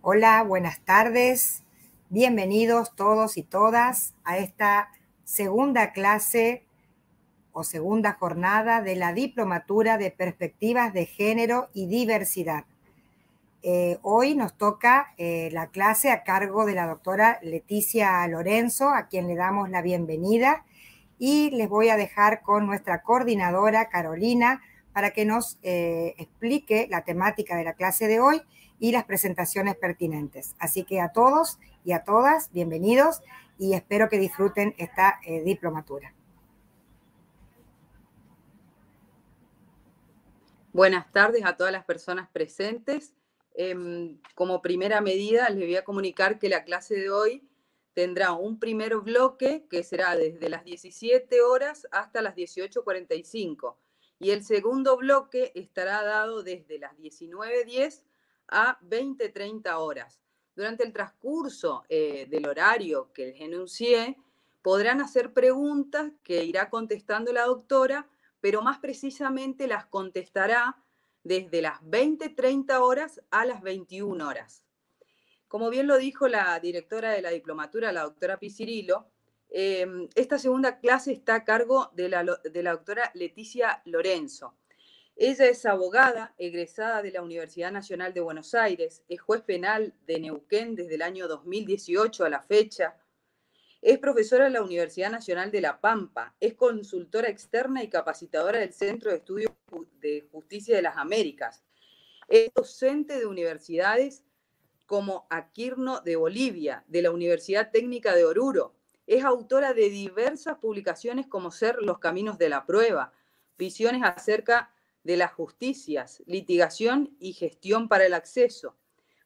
Hola, buenas tardes. Bienvenidos todos y todas a esta segunda clase o segunda jornada de la Diplomatura de Perspectivas de Género y Diversidad. Hoy nos toca la clase a cargo de la doctora Leticia Lorenzo, a quien le damos la bienvenida, y les voy a dejar con nuestra coordinadora Carolina para que nos explique la temática de la clase de hoy y las presentaciones pertinentes. Así que a todos y a todas, bienvenidos y espero que disfruten esta diplomatura. Buenas tardes a todas las personas presentes. Como primera medida, les voy a comunicar que la clase de hoy tendrá un primer bloque que será desde las 17 horas hasta las 18:45 y el segundo bloque estará dado desde las 19:10 a 20:30 horas. Durante el transcurso del horario que les enuncié, podrán hacer preguntas que irá contestando la doctora, pero más precisamente las contestará desde las 20:30 horas a las 21 horas. Como bien lo dijo la directora de la diplomatura, la doctora Piscirilo, esta segunda clase está a cargo de la doctora Leticia Lorenzo. Ella es abogada, egresada de la Universidad Nacional de Buenos Aires, es juez penal de Neuquén desde el año 2018 a la fecha. Es profesora de la Universidad Nacional de La Pampa, es consultora externa y capacitadora del Centro de Estudios de Justicia de las Américas. Es docente de universidades como Aquirno de Bolivia, de la Universidad Técnica de Oruro. Es autora de diversas publicaciones como Ser los Caminos de la Prueba, Visiones acerca de las Justicias, Litigación y Gestión para el Acceso,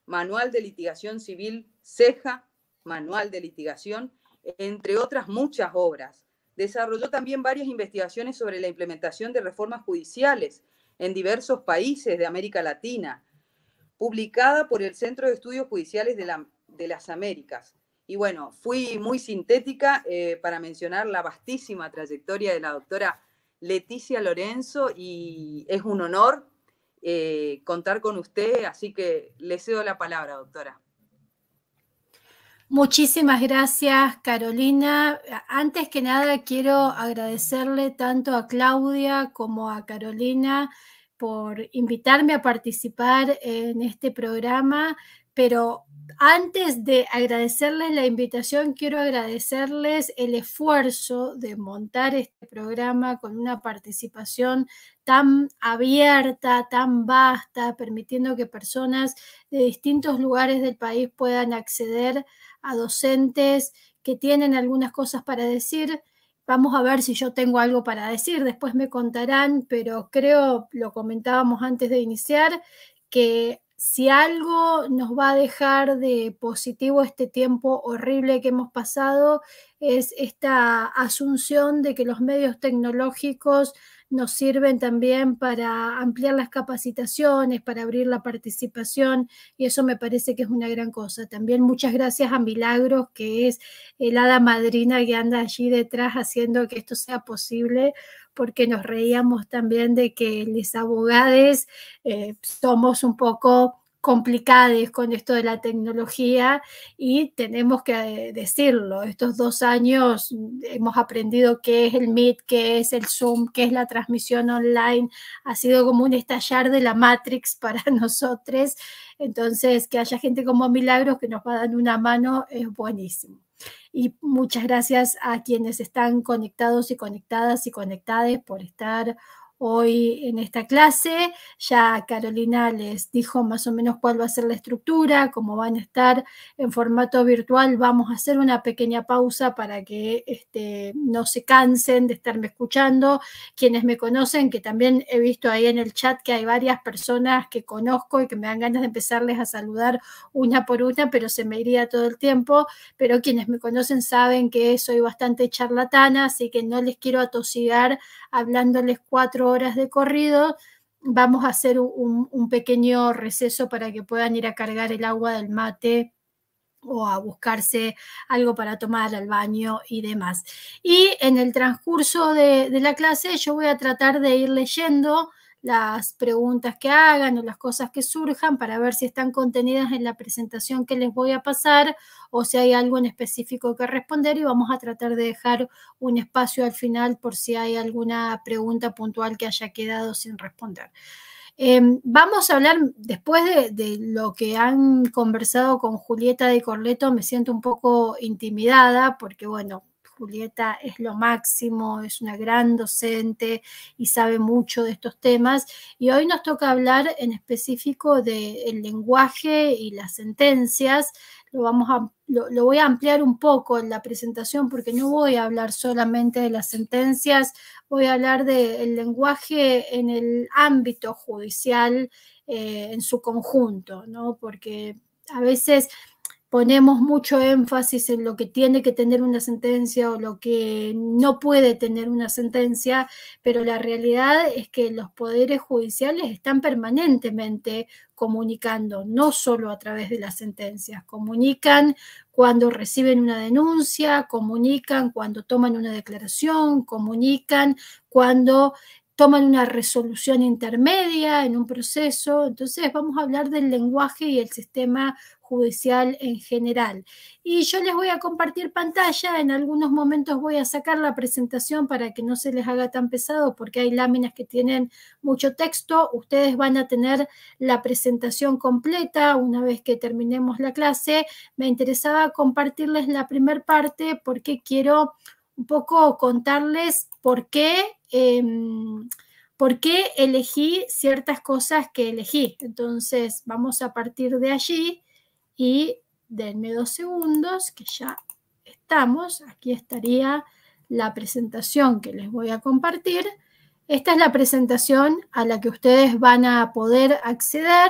Manual de Litigación Civil CEJA, Manual de Litigación, entre otras muchas obras. Desarrolló también varias investigaciones sobre la implementación de reformas judiciales en diversos países de América Latina, publicada por el Centro de Estudios Judiciales de las Américas. Y bueno, fui muy sintética para mencionar la vastísima trayectoria de la doctora Leticia Lorenzo y es un honor contar con usted, así que le cedo la palabra, doctora. Muchísimas gracias, Carolina. Antes que nada, quiero agradecerle tanto a Claudia como a Carolina por invitarme a participar en este programa, pero antes de agradecerles la invitación, quiero agradecerles el esfuerzo de montar este programa con una participación tan abierta, tan vasta, permitiendo que personas de distintos lugares del país puedan acceder a docentes que tienen algunas cosas para decir. Vamos a ver si yo tengo algo para decir, después me contarán, pero creo, lo comentábamos antes de iniciar, que si algo nos va a dejar de positivo este tiempo horrible que hemos pasado es esta asunción de que los medios tecnológicos nos sirven también para ampliar las capacitaciones, para abrir la participación, y eso me parece que es una gran cosa. También muchas gracias a Milagros, que es el hada madrina que anda allí detrás haciendo que esto sea posible, porque nos reíamos también de que los abogados somos un poco complicadas con esto de la tecnología y tenemos que decirlo. Estos 2 años hemos aprendido qué es el Meet, qué es el Zoom, qué es la transmisión online. Ha sido como un estallar de la Matrix para nosotros. Entonces, que haya gente como Milagros que nos va dando una mano es buenísimo. Y muchas gracias a quienes están conectados y conectadas y conectadas por estar hoy en esta clase. Ya Carolina les dijo más o menos cuál va a ser la estructura, cómo van a estar en formato virtual. Vamos a hacer una pequeña pausa para que no se cansen de estarme escuchando. Quienes me conocen, que también he visto ahí en el chat que hay varias personas que conozco y que me dan ganas de empezarles a saludar una por una, pero se me iría todo el tiempo. Pero quienes me conocen saben que soy bastante charlatana, así que no les quiero atosigar hablándoles 4 horas de corrido. Vamos a hacer un pequeño receso para que puedan ir a cargar el agua del mate o a buscarse algo para tomar al baño y demás. Y en el transcurso de la clase yo voy a tratar de ir leyendo las preguntas que hagan o las cosas que surjan para ver si están contenidas en la presentación que les voy a pasar o si hay algo en específico que responder, y vamos a tratar de dejar un espacio al final por si hay alguna pregunta puntual que haya quedado sin responder. Vamos a hablar, después de lo que han conversado con Julieta de Corleto, me siento un poco intimidada porque, bueno, Julieta es lo máximo, es una gran docente y sabe mucho de estos temas. Y hoy nos toca hablar en específico del lenguaje y las sentencias. Lo voy a ampliar un poco en la presentación porque no voy a hablar solamente de las sentencias, voy a hablar del lenguaje en el ámbito judicial en su conjunto, ¿no? Porque a veces ponemos mucho énfasis en lo que tiene que tener una sentencia o lo que no puede tener una sentencia, pero la realidad es que los poderes judiciales están permanentemente comunicando, no solo a través de las sentencias, comunican cuando reciben una denuncia, comunican cuando toman una declaración, comunican cuando toman una resolución intermedia en un proceso. Entonces vamos a hablar del lenguaje y el sistema judicial en general. Y yo les voy a compartir pantalla, en algunos momentos voy a sacar la presentación para que no se les haga tan pesado porque hay láminas que tienen mucho texto. Ustedes van a tener la presentación completa una vez que terminemos la clase. Me interesaba compartirles la primera parte porque quiero un poco contarles por qué elegí ciertas cosas que elegí. Entonces vamos a partir de allí y denme 2 segundos que ya estamos. Aquí estaría la presentación que les voy a compartir. Esta es la presentación a la que ustedes van a poder acceder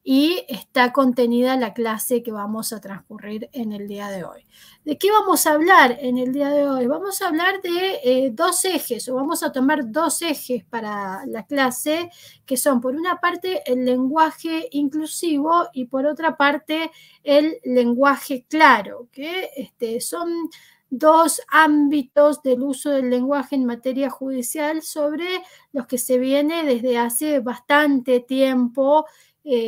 y está contenida la clase que vamos a transcurrir en el día de hoy. ¿De qué vamos a hablar en el día de hoy? Vamos a hablar de 2 ejes, o vamos a tomar 2 ejes para la clase, que son por una parte el lenguaje inclusivo y por otra parte el lenguaje claro, que son 2 ámbitos del uso del lenguaje en materia judicial sobre los que se viene desde hace bastante tiempo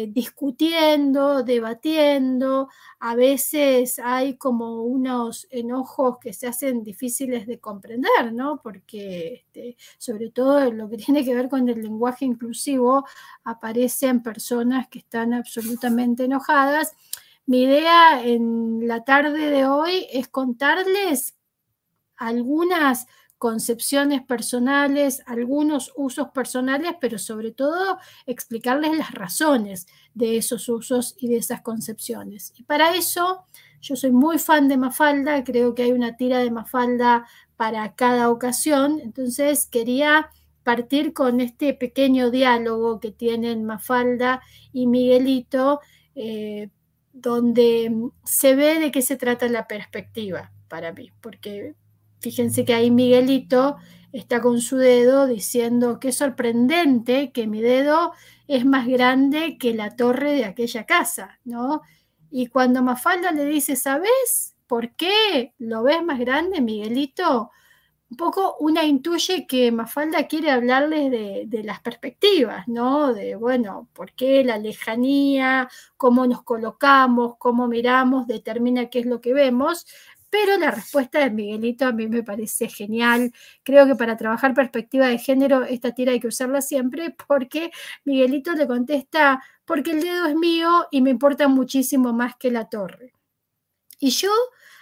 discutiendo, debatiendo. A veces hay como unos enojos que se hacen difíciles de comprender, ¿no? Porque sobre todo en lo que tiene que ver con el lenguaje inclusivo aparecen personas que están absolutamente enojadas. Mi idea en la tarde de hoy es contarles algunas concepciones personales, algunos usos personales, pero sobre todo explicarles las razones de esos usos y de esas concepciones. Y para eso, yo soy muy fan de Mafalda, creo que hay una tira de Mafalda para cada ocasión, entonces quería partir con este pequeño diálogo que tienen Mafalda y Miguelito, donde se ve de qué se trata la perspectiva para mí, porque fíjense que ahí Miguelito está con su dedo diciendo qué sorprendente que mi dedo es más grande que la torre de aquella casa, ¿no? Y cuando Mafalda le dice, ¿sabes por qué lo ves más grande, Miguelito? Un poco una intuye que Mafalda quiere hablarles de las perspectivas, ¿no? De, bueno, por qué la lejanía, cómo nos colocamos, cómo miramos, determina qué es lo que vemos. Pero la respuesta de Miguelito a mí me parece genial. Creo que para trabajar perspectiva de género, esta tira hay que usarla siempre, porque Miguelito le contesta, porque el dedo es mío y me importa muchísimo más que la torre. Y yo,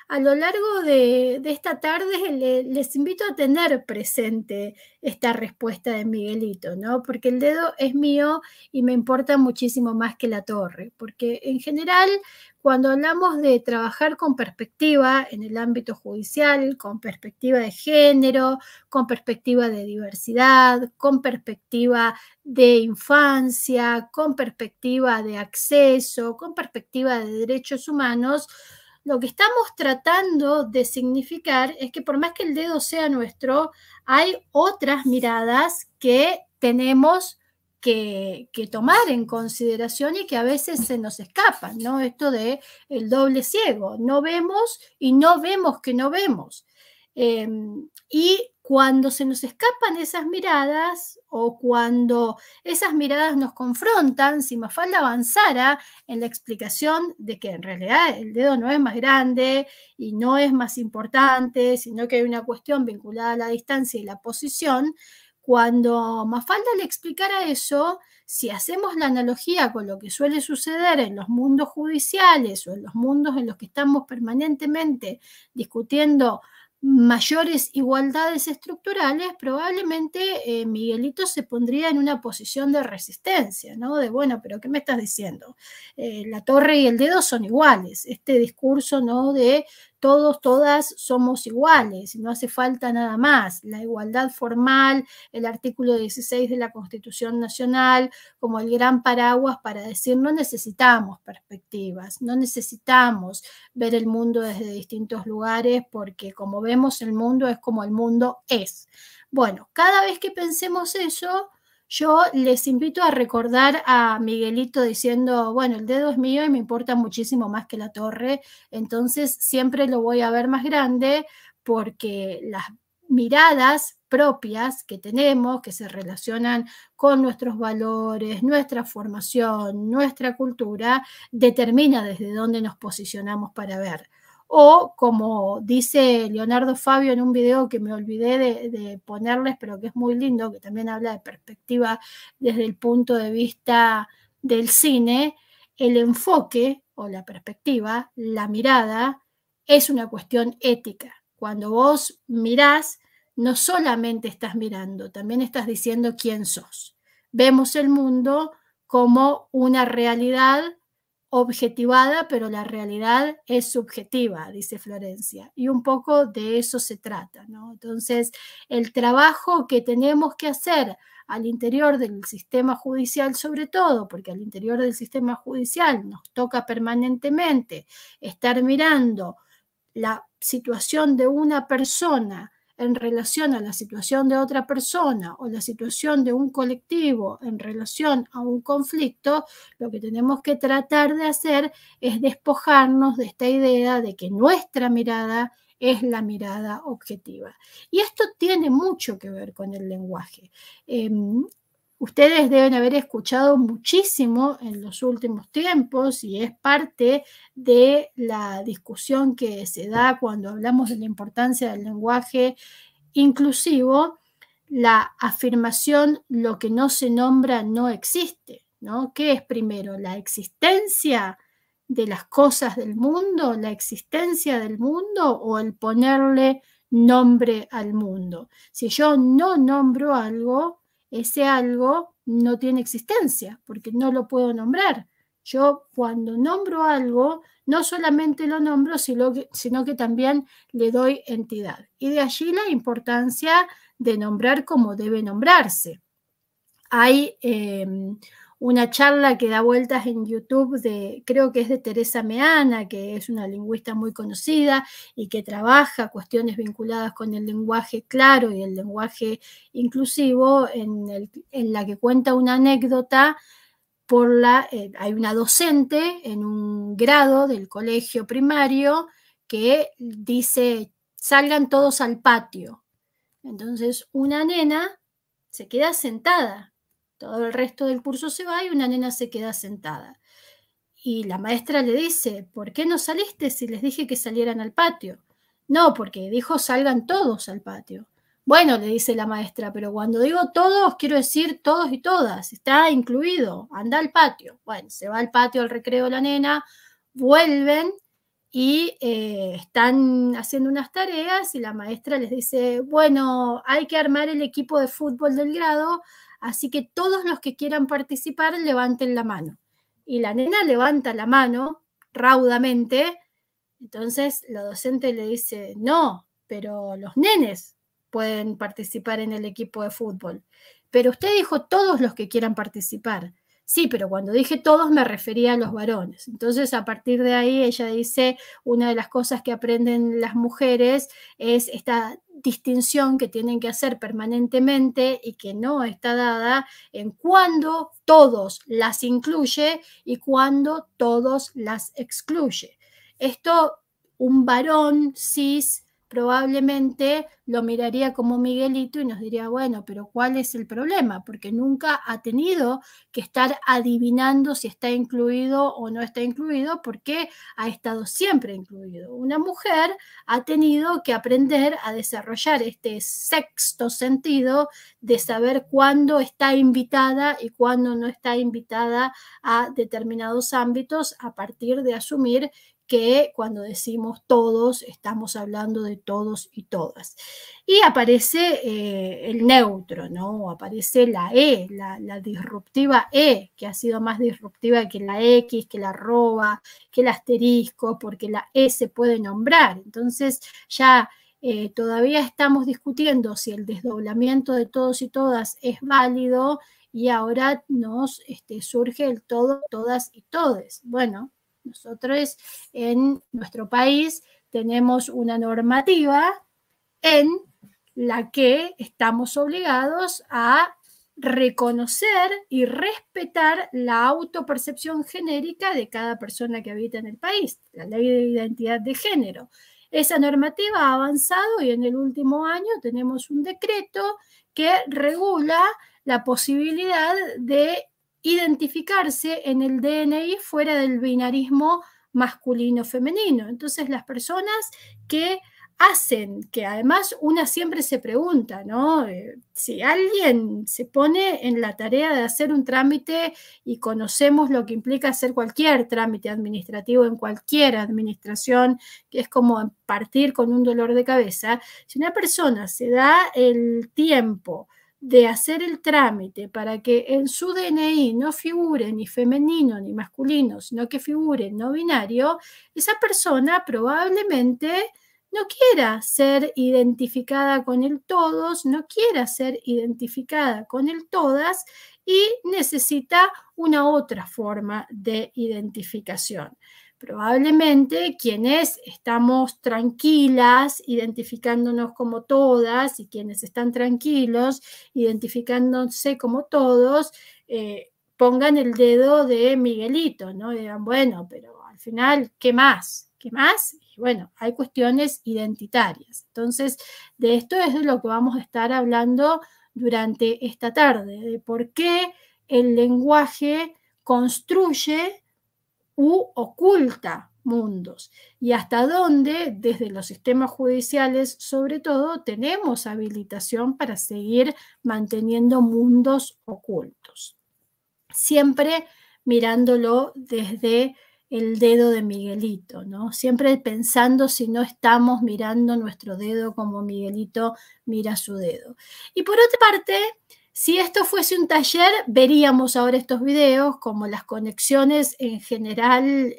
a lo largo de esta tarde, les invito a tener presente esta respuesta de Miguelito, ¿no? Porque el dedo es mío y me importa muchísimo más que la torre. Porque en general, cuando hablamos de trabajar con perspectiva en el ámbito judicial, con perspectiva de género, con perspectiva de diversidad, con perspectiva de infancia, con perspectiva de acceso, con perspectiva de derechos humanos, lo que estamos tratando de significar es que por más que el dedo sea nuestro, hay otras miradas que tenemos que tomar en consideración y que a veces se nos escapan, ¿no? Esto de el doble ciego, no vemos y no vemos que no vemos. Y cuando se nos escapan esas miradas o cuando esas miradas nos confrontan, si Mafalda avanzara en la explicación de que en realidad el dedo no es más grande y no es más importante, sino que hay una cuestión vinculada a la distancia y la posición, cuando Mafalda le explicara eso, si hacemos la analogía con lo que suele suceder en los mundos judiciales o en los mundos en los que estamos permanentemente discutiendo mayores igualdades estructurales, probablemente Miguelito se pondría en una posición de resistencia, ¿no? De, bueno, pero ¿qué me estás diciendo? La torre y el dedo son iguales. Este discurso, ¿no? De todos, todas somos iguales, no hace falta nada más. La igualdad formal, el artículo 16 de la Constitución Nacional, como el gran paraguas para decir no necesitamos perspectivas, no necesitamos ver el mundo desde distintos lugares, porque como vemos el mundo es como el mundo es. Bueno, cada vez que pensemos eso, yo les invito a recordar a Miguelito diciendo, bueno, el dedo es mío y me importa muchísimo más que la torre, entonces siempre lo voy a ver más grande, porque las miradas propias que tenemos, que se relacionan con nuestros valores, nuestra formación, nuestra cultura, determina desde dónde nos posicionamos para ver. O como dice Leonardo Fabio en un video que me olvidé de ponerles, pero que es muy lindo, que también habla de perspectiva desde el punto de vista del cine, el enfoque o la perspectiva, la mirada, es una cuestión ética. Cuando vos mirás, no solamente estás mirando, también estás diciendo quién sos. Vemos el mundo como una realidad objetivada, pero la realidad es subjetiva, dice Florencia, y un poco de eso se trata, ¿no? Entonces, el trabajo que tenemos que hacer al interior del sistema judicial, sobre todo, porque al interior del sistema judicial nos toca permanentemente estar mirando la situación de una persona en relación a la situación de otra persona o la situación de un colectivo en relación a un conflicto, lo que tenemos que tratar de hacer es despojarnos de esta idea de que nuestra mirada es la mirada objetiva. Y esto tiene mucho que ver con el lenguaje. Ustedes deben haber escuchado muchísimo en los últimos tiempos y es parte de la discusión que se da cuando hablamos de la importancia del lenguaje inclusivo, la afirmación lo que no se nombra no existe, ¿no? ¿Qué es primero? ¿La existencia de las cosas del mundo, la existencia del mundo o el ponerle nombre al mundo? Si yo no nombro algo, ese algo no tiene existencia porque no lo puedo nombrar. Yo cuando nombro algo, no solamente lo nombro, sino que también le doy entidad. Y de allí la importancia de nombrar como debe nombrarse. Hay una charla que da vueltas en YouTube, creo que es de Teresa Meana, que es una lingüista muy conocida y que trabaja cuestiones vinculadas con el lenguaje claro y el lenguaje inclusivo, en la que cuenta una anécdota. Hay una docente en un grado del colegio primario que dice, salgan todos al patio. Entonces una nena se queda sentada. Todo el resto del curso se va y una nena se queda sentada. Y la maestra le dice, ¿por qué no saliste si les dije que salieran al patio? No, porque dijo salgan todos al patio. Bueno, le dice la maestra, pero cuando digo todos, quiero decir todos y todas, está incluido, anda al patio. Bueno, se va al patio al recreo la nena, vuelven y están haciendo unas tareas y la maestra les dice, bueno, hay que armar el equipo de fútbol del grado, así que todos los que quieran participar levanten la mano. Y la nena levanta la mano raudamente, entonces la docente le dice, no, pero los nenes pueden participar en el equipo de fútbol. Pero usted dijo todos los que quieran participar. Sí, pero cuando dije todos me refería a los varones. Entonces, a partir de ahí, ella dice, una de las cosas que aprenden las mujeres es esta distinción que tienen que hacer permanentemente y que no está dada en cuándo todos las incluye y cuándo todos las excluye. Esto, un varón cis probablemente lo miraría como Miguelito y nos diría, bueno, pero ¿cuál es el problema? Porque nunca ha tenido que estar adivinando si está incluido o no está incluido, porque ha estado siempre incluido. Una mujer ha tenido que aprender a desarrollar este sexto sentido de saber cuándo está invitada y cuándo no está invitada a determinados ámbitos, a partir de asumir que cuando decimos todos, estamos hablando de todos y todas. Y aparece el neutro, ¿no? Aparece la E, la disruptiva E, que ha sido más disruptiva que la X, que la arroba, que el asterisco, porque la E se puede nombrar. Entonces ya todavía estamos discutiendo si el desdoblamiento de todos y todas es válido, y ahora nos surge el todo, todas y todes. Bueno, nosotros en nuestro país tenemos una normativa en la que estamos obligados a reconocer y respetar la autopercepción genérica de cada persona que habita en el país, la ley de identidad de género. Esa normativa ha avanzado y en el último año tenemos un decreto que regula la posibilidad de identificarse en el DNI fuera del binarismo masculino-femenino. Entonces, las personas que hacen, que además una siempre se pregunta, ¿no? Si alguien se pone en la tarea de hacer un trámite, y conocemos lo que implica hacer cualquier trámite administrativo en cualquier administración, que es como partir con un dolor de cabeza, si una persona se da el tiempo de hacer el trámite para que en su DNI no figure ni femenino ni masculino, sino que figure no binario, esa persona probablemente no quiera ser identificada con el todos, no quiera ser identificada con el todas, y necesita una otra forma de identificación. Probablemente quienes estamos tranquilas identificándonos como todas y quienes están tranquilos identificándose como todos, pongan el dedo de Miguelito, ¿no? Y digan, bueno, pero al final, ¿qué más? ¿Qué más? Y bueno, hay cuestiones identitarias. Entonces, de esto es de lo que vamos a estar hablando durante esta tarde, de por qué el lenguaje construye u oculta mundos, y hasta dónde desde los sistemas judiciales sobre todo tenemos habilitación para seguir manteniendo mundos ocultos, siempre mirándolo desde el dedo de Miguelito, ¿no? Siempre pensando si no estamos mirando nuestro dedo como Miguelito mira su dedo. Y por otra parte, si esto fuese un taller, veríamos ahora estos videos, como las conexiones en general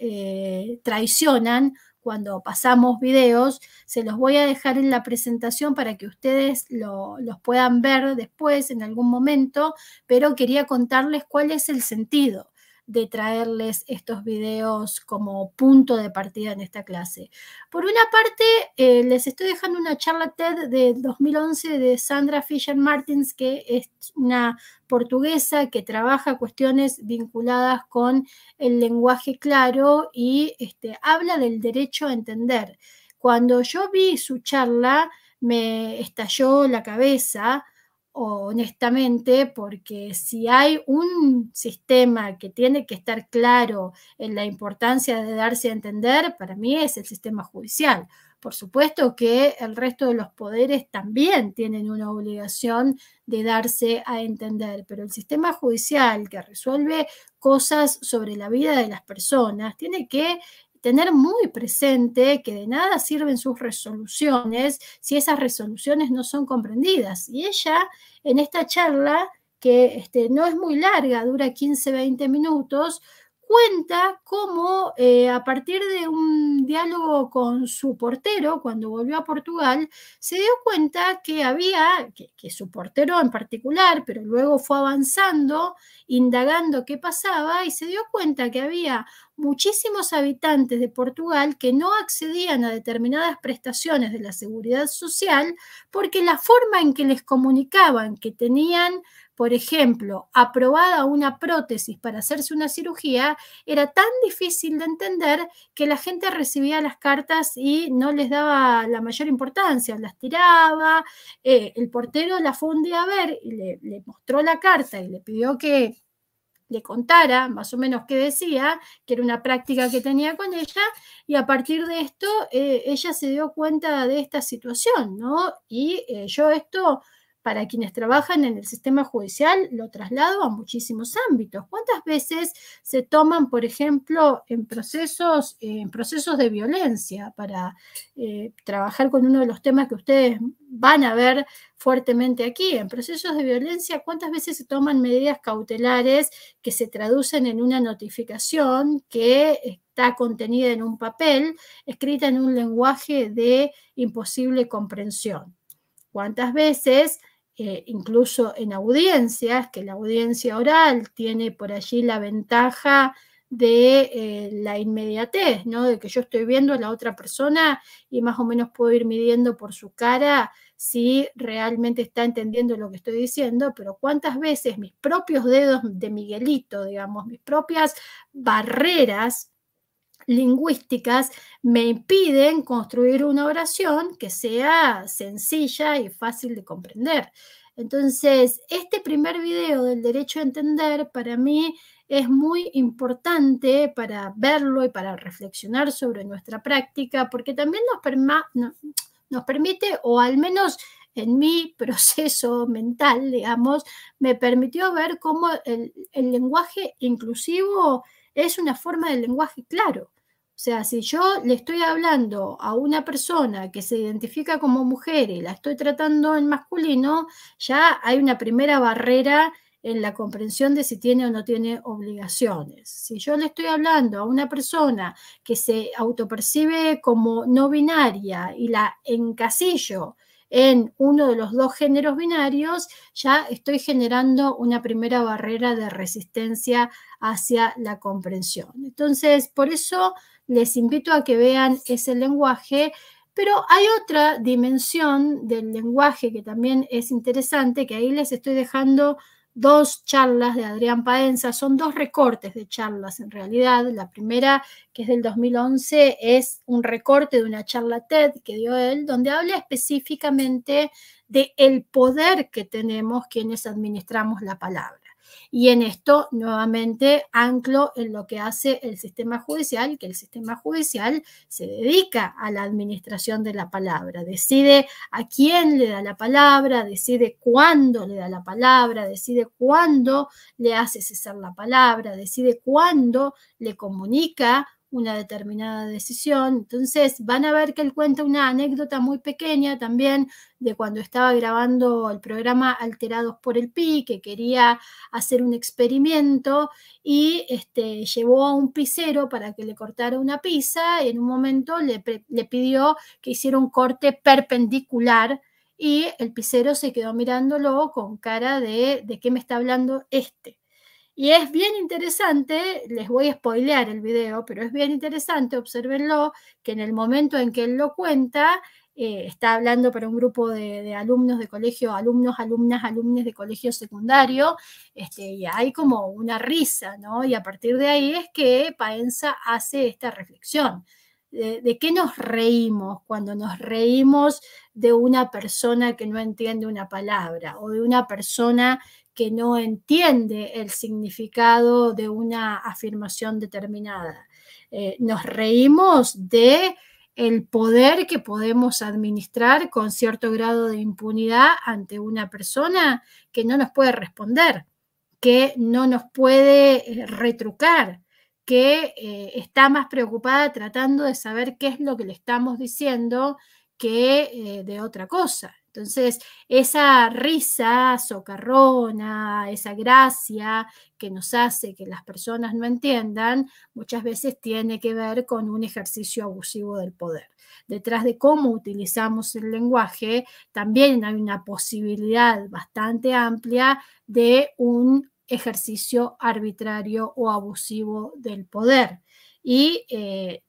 traicionan cuando pasamos videos. Se los voy a dejar en la presentación para que ustedes los puedan ver después en algún momento, pero quería contarles cuál es el sentido de traerles estos videos como punto de partida en esta clase. Por una parte, les estoy dejando una charla TED de 2011 de Sandra Fisher Martins, que es una portuguesa que trabaja cuestiones vinculadas con el lenguaje claro y habla del derecho a entender. Cuando yo vi su charla, me estalló la cabeza, honestamente, porque si hay un sistema que tiene que estar claro en la importancia de darse a entender, para mí es el sistema judicial. Por supuesto que el resto de los poderes también tienen una obligación de darse a entender, pero el sistema judicial, que resuelve cosas sobre la vida de las personas, tiene que tener muy presente que de nada sirven sus resoluciones si esas resoluciones no son comprendidas. Y ella, en esta charla, que no es muy larga, dura 15-20 minutos, cuenta cómo a partir de un diálogo con su portero, cuando volvió a Portugal, se dio cuenta que había, que su portero en particular, pero luego fue avanzando, indagando qué pasaba, y se dio cuenta que había muchísimos habitantes de Portugal que no accedían a determinadas prestaciones de la seguridad social porque la forma en que les comunicaban que tenían por ejemplo, aprobada una prótesis para hacerse una cirugía, era tan difícil de entender que la gente recibía las cartas y no les daba la mayor importancia, las tiraba. El portero la fue un día a ver y le mostró la carta y le pidió que le contara más o menos qué decía, que era una práctica que tenía con ella, y a partir de esto ella se dio cuenta de esta situación, ¿no? Y yo esto, para quienes trabajan en el sistema judicial, lo traslado a muchísimos ámbitos. ¿Cuántas veces se toman, por ejemplo, en procesos de violencia para trabajar con uno de los temas que ustedes van a ver fuertemente aquí? En procesos de violencia, ¿cuántas veces se toman medidas cautelares que se traducen en una notificación que está contenida en un papel, escrita en un lenguaje de imposible comprensión? ¿Cuántas veces, incluso en audiencias, que la audiencia oral tiene por allí la ventaja de la inmediatez, ¿no? De que yo estoy viendo a la otra persona y más o menos puedo ir midiendo por su cara si realmente está entendiendo lo que estoy diciendo, pero cuántas veces mis propios dedos de Miguelito, digamos, mis propias barreras lingüísticas me impiden construir una oración que sea sencilla y fácil de comprender. Entonces, este primer video del derecho a entender para mí es muy importante para verlo y para reflexionar sobre nuestra práctica, porque también nos permite, o al menos en mi proceso mental, digamos, me permitió ver cómo el lenguaje inclusivo es una forma de lenguaje claro. O sea, si yo le estoy hablando a una persona que se identifica como mujer y la estoy tratando en masculino, ya hay una primera barrera en la comprensión de si tiene o no tiene obligaciones. Si yo le estoy hablando a una persona que se autopercibe como no binaria y la encasillo en uno de los dos géneros binarios, ya estoy generando una primera barrera de resistencia hacia la comprensión. Entonces, por eso les invito a que vean ese lenguaje, pero hay otra dimensión del lenguaje que también es interesante, que ahí les estoy dejando dos charlas de Adrián Paenza, son dos recortes de charlas en realidad. La primera, que es del 2011, es un recorte de una charla TED que dio él, donde habla específicamente del poder que tenemos quienes administramos la palabra. Y en esto, nuevamente, anclo en lo que hace el sistema judicial, que el sistema judicial se dedica a la administración de la palabra, decide a quién le da la palabra, decide cuándo le da la palabra, decide cuándo le hace cesar la palabra, decide cuándo le comunica una determinada decisión. Entonces van a ver que él cuenta una anécdota muy pequeña también de cuando estaba grabando el programa Alterados por el Pi, que quería hacer un experimento y llevó a un pizzero para que le cortara una pizza y en un momento le pidió que hiciera un corte perpendicular y el pizzero se quedó mirándolo con cara de qué me está hablando este. Y es bien interesante, les voy a spoilear el video, pero es bien interesante, obsérvenlo, que en el momento en que él lo cuenta, está hablando para un grupo de alumnos de colegio, alumnos de colegio secundario, y hay como una risa, ¿no? Y a partir de ahí es que Paenza hace esta reflexión. ¿De qué nos reímos cuando nos reímos de una persona que no entiende una palabra o de una persona que no entiende el significado de una afirmación determinada? Nos reímos de el poder que podemos administrar con cierto grado de impunidad ante una persona que no nos puede responder, que no nos puede retrucar, que está más preocupada tratando de saber qué es lo que le estamos diciendo que de otra cosa. Entonces, esa risa socarrona, esa gracia que nos hace que las personas no entiendan, muchas veces tiene que ver con un ejercicio abusivo del poder. Detrás de cómo utilizamos el lenguaje, también hay una posibilidad bastante amplia de un ejercicio arbitrario o abusivo del poder. Y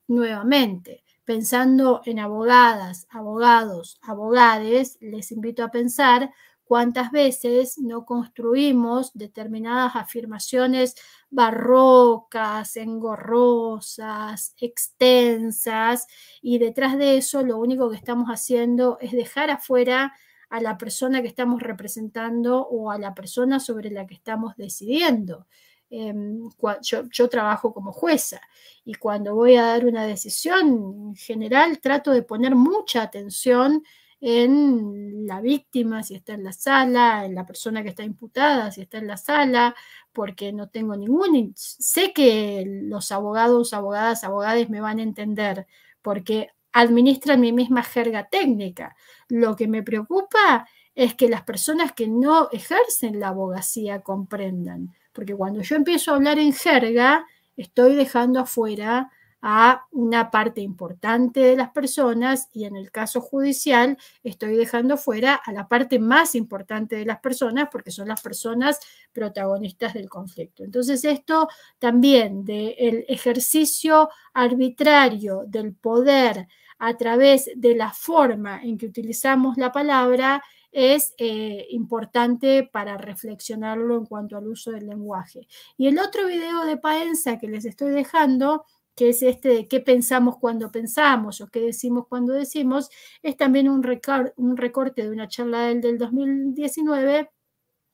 nuevamente, pensando en abogadas, abogados, abogades, les invito a pensar cuántas veces no construimos determinadas afirmaciones barrocas, engorrosas, extensas, y detrás de eso lo único que estamos haciendo es dejar afuera a la persona que estamos representando o a la persona sobre la que estamos decidiendo. Yo trabajo como jueza y cuando voy a dar una decisión, en general trato de poner mucha atención en la víctima, si está en la sala, en la persona que está imputada, si está en la sala, porque no tengo ningún... Sé que los abogados, abogadas, abogades me van a entender, porque administran mi misma jerga técnica. Lo que me preocupa es que las personas que no ejercen la abogacía comprendan, porque cuando yo empiezo a hablar en jerga, estoy dejando afuera a una parte importante de las personas y en el caso judicial estoy dejando fuera a la parte más importante de las personas porque son las personas protagonistas del conflicto. Entonces esto también del ejercicio arbitrario del poder a través de la forma en que utilizamos la palabra es importante para reflexionarlo en cuanto al uso del lenguaje. Y el otro video de Paenza que les estoy dejando, que es este de qué pensamos cuando pensamos o qué decimos cuando decimos, es también un recorte de una charla del 2019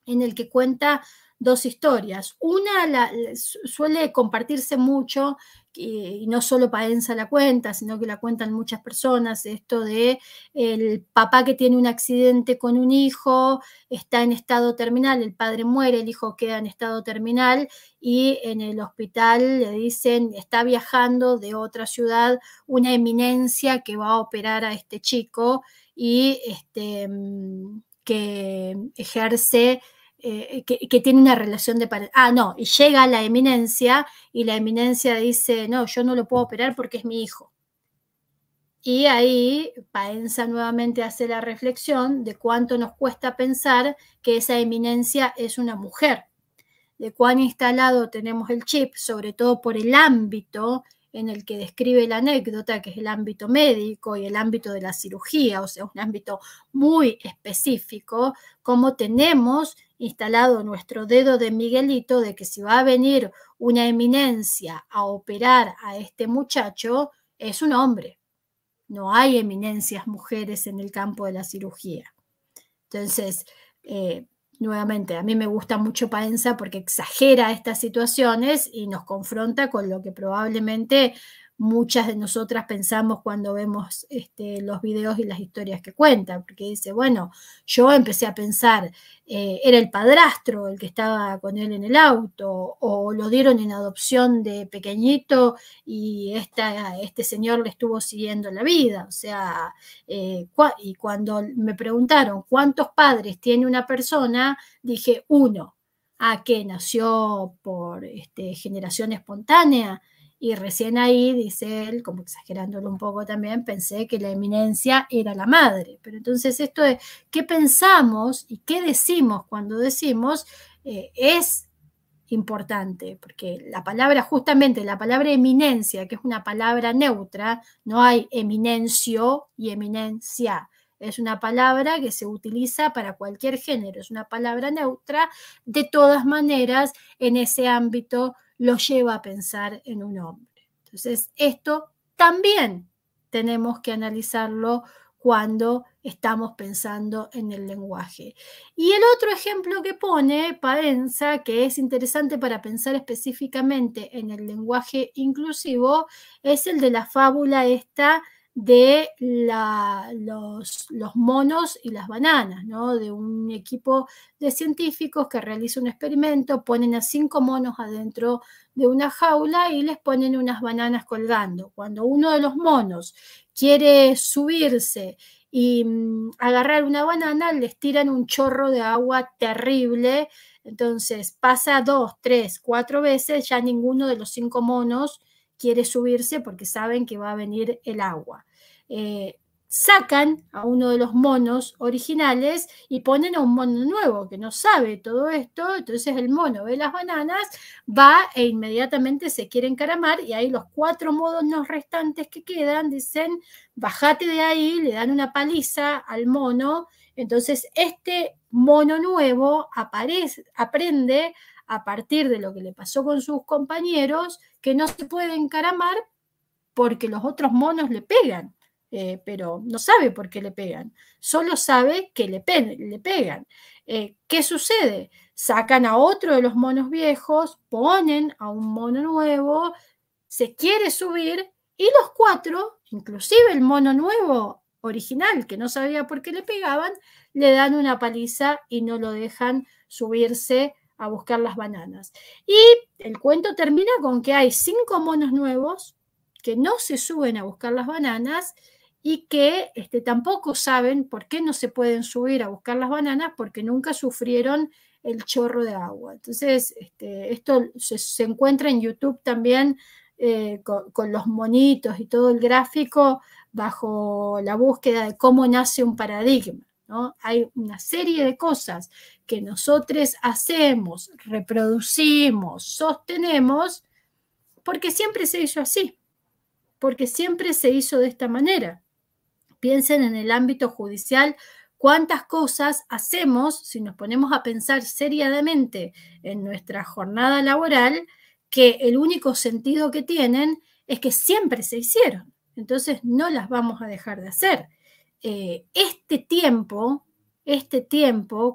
en el que cuenta dos historias. Una suele compartirse mucho, y no solo Paenza la cuenta, sino que la cuentan muchas personas, esto de el papá que tiene un accidente con un hijo, está en estado terminal, el padre muere, el hijo queda en estado terminal y en el hospital le dicen, está viajando de otra ciudad una eminencia que va a operar a este chico y que ejerce... que tiene una relación de pareja. Y llega la eminencia y la eminencia dice, no, yo no lo puedo operar porque es mi hijo. Y ahí Paenza nuevamente hace la reflexión de cuánto nos cuesta pensar que esa eminencia es una mujer, de cuán instalado tenemos el chip, sobre todo por el ámbito en el que describe la anécdota, que es el ámbito médico y el ámbito de la cirugía, o sea, un ámbito muy específico, como tenemos instalado nuestro dedo de Miguelito de que si va a venir una eminencia a operar a este muchacho, es un hombre. No hay eminencias mujeres en el campo de la cirugía. Entonces, nuevamente, a mí me gusta mucho Paenza porque exagera estas situaciones y nos confronta con lo que probablemente muchas de nosotras pensamos cuando vemos los videos y las historias que cuenta, porque dice, bueno, yo empecé a pensar, era el padrastro el que estaba con él en el auto, o lo dieron en adopción de pequeñito y este señor le estuvo siguiendo la vida, o sea, y cuando me preguntaron cuántos padres tiene una persona, dije uno, que nació por generación espontánea. Y recién ahí, dice él, como exagerándolo un poco también, pensé que la eminencia era la madre. Pero entonces esto de qué pensamos y qué decimos cuando decimos es importante, porque la palabra, justamente la palabra eminencia, que es una palabra neutra, no hay eminencio y eminencia. Es una palabra que se utiliza para cualquier género, es una palabra neutra. De todas maneras, en ese ámbito lo lleva a pensar en un hombre. Entonces, esto también tenemos que analizarlo cuando estamos pensando en el lenguaje. Y el otro ejemplo que pone Paenza, que es interesante para pensar específicamente en el lenguaje inclusivo, es el de la fábula esta de los monos y las bananas, ¿no? De un equipo de científicos que realiza un experimento, ponen a 5 monos adentro de una jaula y les ponen unas bananas colgando. Cuando uno de los monos quiere subirse y agarrar una banana, les tiran un chorro de agua terrible. Entonces pasa 2, 3, 4 veces, ya ninguno de los 5 monos quiere subirse porque saben que va a venir el agua. Sacan a uno de los monos originales y ponen a un mono nuevo que no sabe todo esto, entonces el mono ve las bananas, va e inmediatamente se quiere encaramar y ahí los 4 monos restantes que quedan dicen, bájate de ahí, le dan una paliza al mono. Entonces mono nuevo aprende a partir de lo que le pasó con sus compañeros que no se puede encaramar porque los otros monos le pegan, pero no sabe por qué le pegan, solo sabe que le pegan. ¿Qué sucede? Sacan a otro de los monos viejos, ponen a un mono nuevo, se quiere subir y los 4, inclusive el mono nuevo original que no sabía por qué le pegaban, le dan una paliza y no lo dejan subirse a buscar las bananas. Y el cuento termina con que hay 5 monos nuevos que no se suben a buscar las bananas y que tampoco saben por qué no se pueden subir a buscar las bananas porque nunca sufrieron el chorro de agua. Entonces, esto se encuentra en YouTube también con los monitos y todo el gráfico bajo la búsqueda de cómo nace un paradigma, ¿no? Hay una serie de cosas que nosotros hacemos, reproducimos, sostenemos, porque siempre se hizo así, porque siempre se hizo de esta manera. Piensen en el ámbito judicial, cuántas cosas hacemos si nos ponemos a pensar seriamente en nuestra jornada laboral, que el único sentido que tienen es que siempre se hicieron. Entonces no las vamos a dejar de hacer. Este tiempo,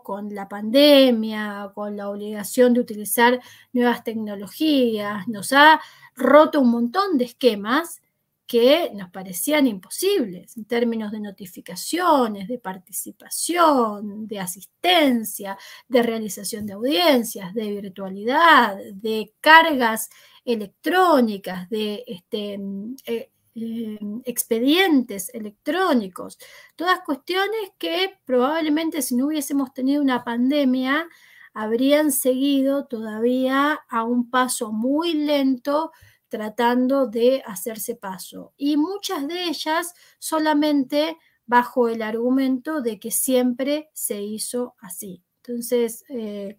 con la pandemia, con la obligación de utilizar nuevas tecnologías, nos ha roto un montón de esquemas que nos parecían imposibles en términos de notificaciones, de participación, de asistencia, de realización de audiencias, de virtualidad, de cargas electrónicas, de expedientes electrónicos, todas cuestiones que probablemente si no hubiésemos tenido una pandemia habrían seguido todavía a un paso muy lento tratando de hacerse paso. Y muchas de ellas solamente bajo el argumento de que siempre se hizo así. Entonces,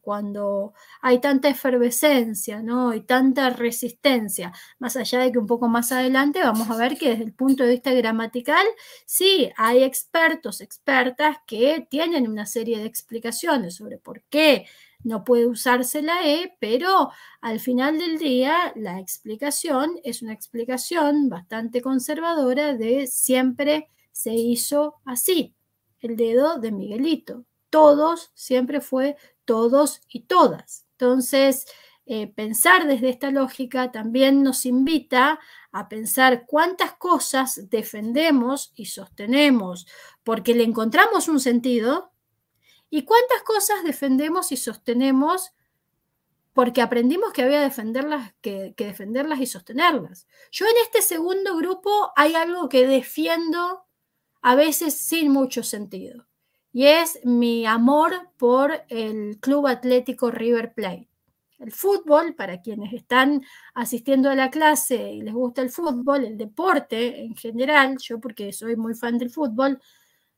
cuando hay tanta efervescencia, ¿no? Y tanta resistencia, más allá de que un poco más adelante vamos a ver que desde el punto de vista gramatical, sí, hay expertos, expertas que tienen una serie de explicaciones sobre por qué no puede usarse la E, pero al final del día la explicación es una explicación bastante conservadora de siempre se hizo así. El dedo de Miguelito. Todos, siempre fue todos y todas. Entonces, pensar desde esta lógica también nos invita a pensar cuántas cosas defendemos y sostenemos porque le encontramos un sentido y cuántas cosas defendemos y sostenemos porque aprendimos que había que defenderlas y sostenerlas. Yo en este segundo grupo hay algo que defiendo a veces sin mucho sentido. Y es mi amor por el Club Atlético River Plate. El fútbol, para quienes están asistiendo a la clase y les gusta el fútbol, el deporte en general, yo porque soy muy fan del fútbol,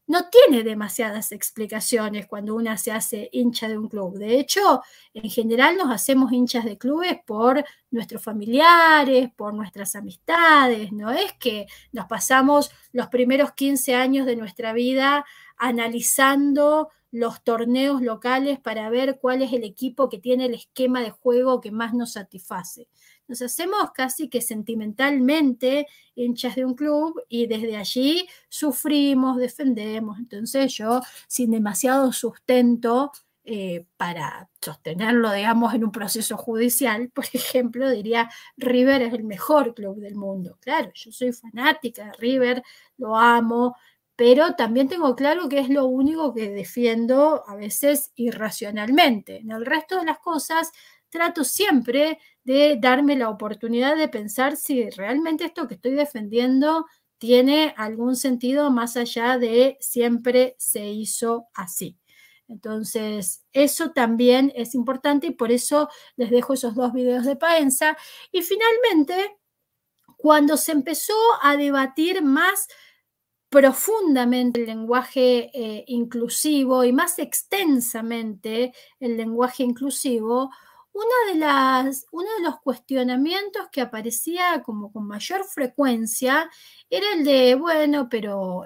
no tiene demasiadas explicaciones cuando una se hace hincha de un club. De hecho, en general nos hacemos hinchas de clubes por nuestros familiares, por nuestras amistades. No es que nos pasamos los primeros 15 años de nuestra vida analizando los torneos locales para ver cuál es el equipo que tiene el esquema de juego que más nos satisface. Nos hacemos casi que sentimentalmente hinchas de un club y desde allí sufrimos, defendemos. Entonces yo, sin demasiado sustento para sostenerlo, digamos, en un proceso judicial, por ejemplo, diría, River es el mejor club del mundo. Claro, yo soy fanática de River, lo amo, pero también tengo claro que es lo único que defiendo a veces irracionalmente. En el resto de las cosas trato siempre de darme la oportunidad de pensar si realmente esto que estoy defendiendo tiene algún sentido más allá de siempre se hizo así. Entonces, eso también es importante y por eso les dejo esos 2 videos de Paenza. Y finalmente, cuando se empezó a debatir más profundamente el lenguaje inclusivo y más extensamente el lenguaje inclusivo, uno de los cuestionamientos que aparecía como con mayor frecuencia era el de, bueno, pero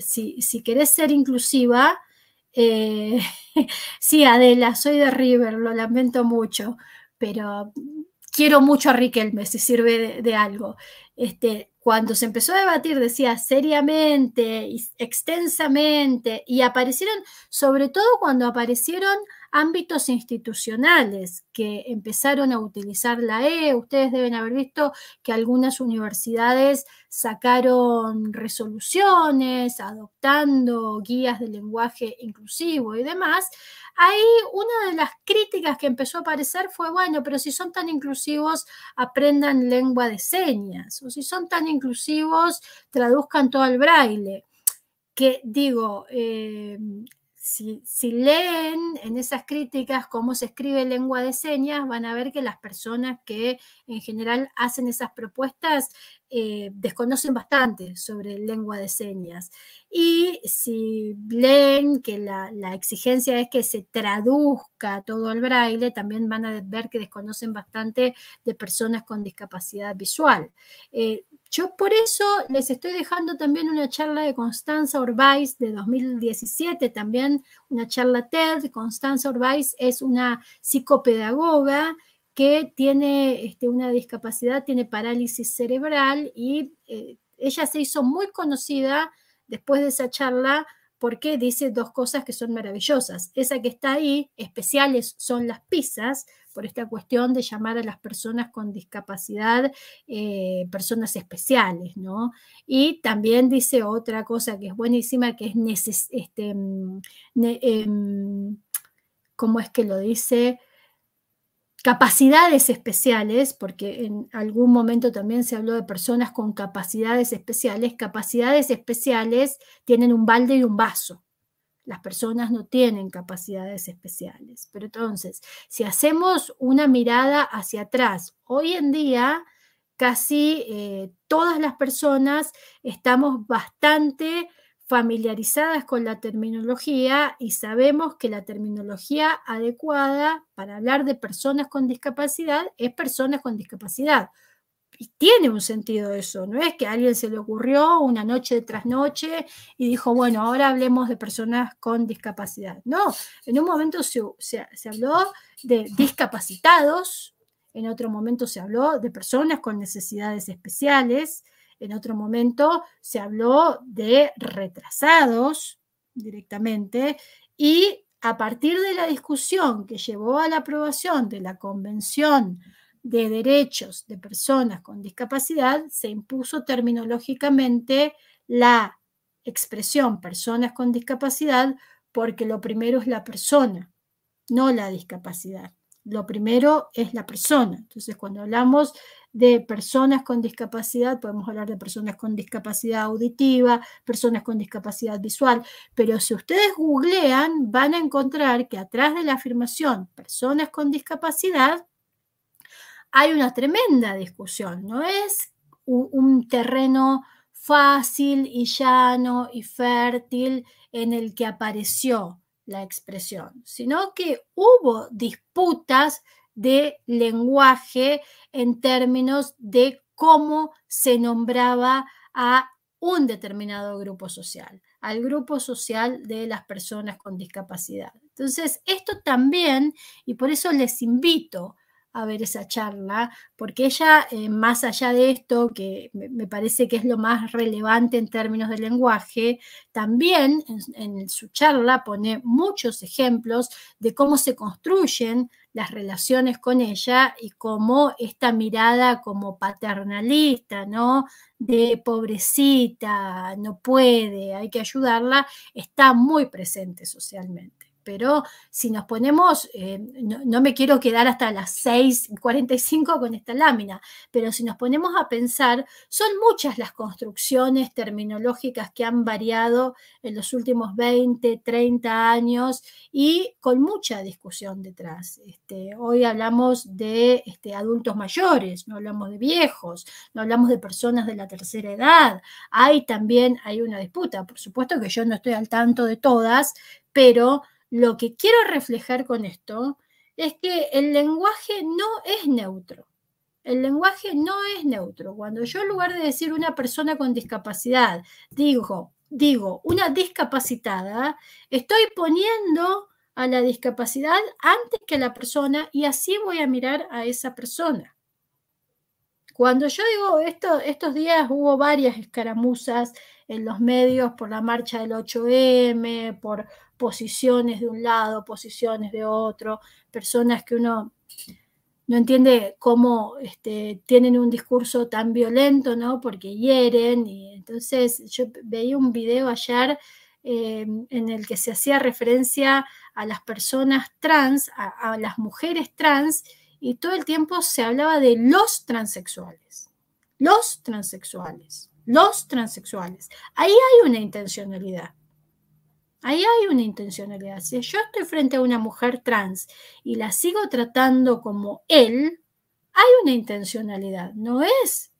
si querés ser inclusiva, Sí, Adela, soy de River, lo lamento mucho, pero quiero mucho a Riquelme, si sirve de algo. Cuando se empezó a debatir, decía seriamente y extensamente, y aparecieron, sobre todo cuando aparecieron ámbitos institucionales que empezaron a utilizar la E. Ustedes deben haber visto que algunas universidades sacaron resoluciones adoptando guías de lenguaje inclusivo y demás. Ahí una de las críticas que empezó a aparecer fue, bueno, pero si son tan inclusivos, aprendan lengua de señas, o si son tan inclusivos, traduzcan todo al braille. Que digo, si leen en esas críticas cómo se escribe lengua de señas, van a ver que las personas que en general hacen esas propuestas desconocen bastante sobre lengua de señas. Y si leen que la exigencia es que se traduzca todo al braille, también van a ver que desconocen bastante de personas con discapacidad visual. Yo por eso les estoy dejando también una charla de Constanza Orbaiz de 2017, también una charla TED. Constanza Orbaiz es una psicopedagoga que tiene una discapacidad, tiene parálisis cerebral y ella se hizo muy conocida después de esa charla porque dice dos cosas que son maravillosas. Esa que está ahí, especiales son las pizzas, por esta cuestión de llamar a las personas con discapacidad personas especiales, ¿no? Y también dice otra cosa que es buenísima, que es ¿cómo es que lo dice? Capacidades especiales, porque en algún momento también se habló de personas con capacidades especiales. Capacidades especiales tienen un balde y un vaso. Las personas no tienen capacidades especiales. Pero entonces, si hacemos una mirada hacia atrás, hoy en día casi todas las personas estamos bastante familiarizadas con la terminología y sabemos que la terminología adecuada para hablar de personas con discapacidad es personas con discapacidad. Y tiene un sentido eso, no es que a alguien se le ocurrió una noche tras noche y dijo, bueno, ahora hablemos de personas con discapacidad. No, en un momento se habló de discapacitados, en otro momento se habló de personas con necesidades especiales, en otro momento se habló de retrasados directamente, y a partir de la discusión que llevó a la aprobación de la Convención de Derechos de Personas con Discapacidad, se impuso terminológicamente la expresión personas con discapacidad, porque lo primero es la persona, no la discapacidad. Lo primero es la persona. Entonces, cuando hablamos de personas con discapacidad, podemos hablar de personas con discapacidad auditiva, personas con discapacidad visual, pero si ustedes googlean, van a encontrar que atrás de la afirmación personas con discapacidad hay una tremenda discusión. No es un terreno fácil y llano y fértil en el que apareció la expresión, sino que hubo disputas de lenguaje en términos de cómo se nombraba a un determinado grupo social, al grupo social de las personas con discapacidad. Entonces, esto también, y por eso les invito a ver esa charla, porque ella, más allá de esto, que me parece que es lo más relevante en términos de lenguaje, también en su charla pone muchos ejemplos de cómo se construyen las relaciones con ella y cómo esta mirada como paternalista, ¿no? De pobrecita, no puede, hay que ayudarla, está muy presente socialmente. Pero si nos ponemos, no me quiero quedar hasta las 6:45 con esta lámina, pero si nos ponemos a pensar, son muchas las construcciones terminológicas que han variado en los últimos 20, 30 años y con mucha discusión detrás. Hoy hablamos de adultos mayores, no hablamos de viejos, no hablamos de personas de la tercera edad. También hay una disputa, por supuesto que yo no estoy al tanto de todas, pero lo que quiero reflejar con esto es que el lenguaje no es neutro. El lenguaje no es neutro. Cuando yo, en lugar de decir una persona con discapacidad, digo digo una discapacitada, estoy poniendo a la discapacidad antes que a la persona y así voy a mirar a esa persona. Cuando yo digo estos días hubo varias escaramuzas en los medios por la marcha del 8M, por posiciones de un lado, posiciones de otro, personas que uno no entiende cómo tienen un discurso tan violento, ¿no? Porque hieren. Y entonces yo veía un video ayer en el que se hacía referencia a las personas trans, a las mujeres trans, y todo el tiempo se hablaba de los transexuales. Los transexuales. Los transexuales. Ahí hay una intencionalidad. Ahí hay una intencionalidad. Si yo estoy frente a una mujer trans y la sigo tratando como él, hay una intencionalidad. No es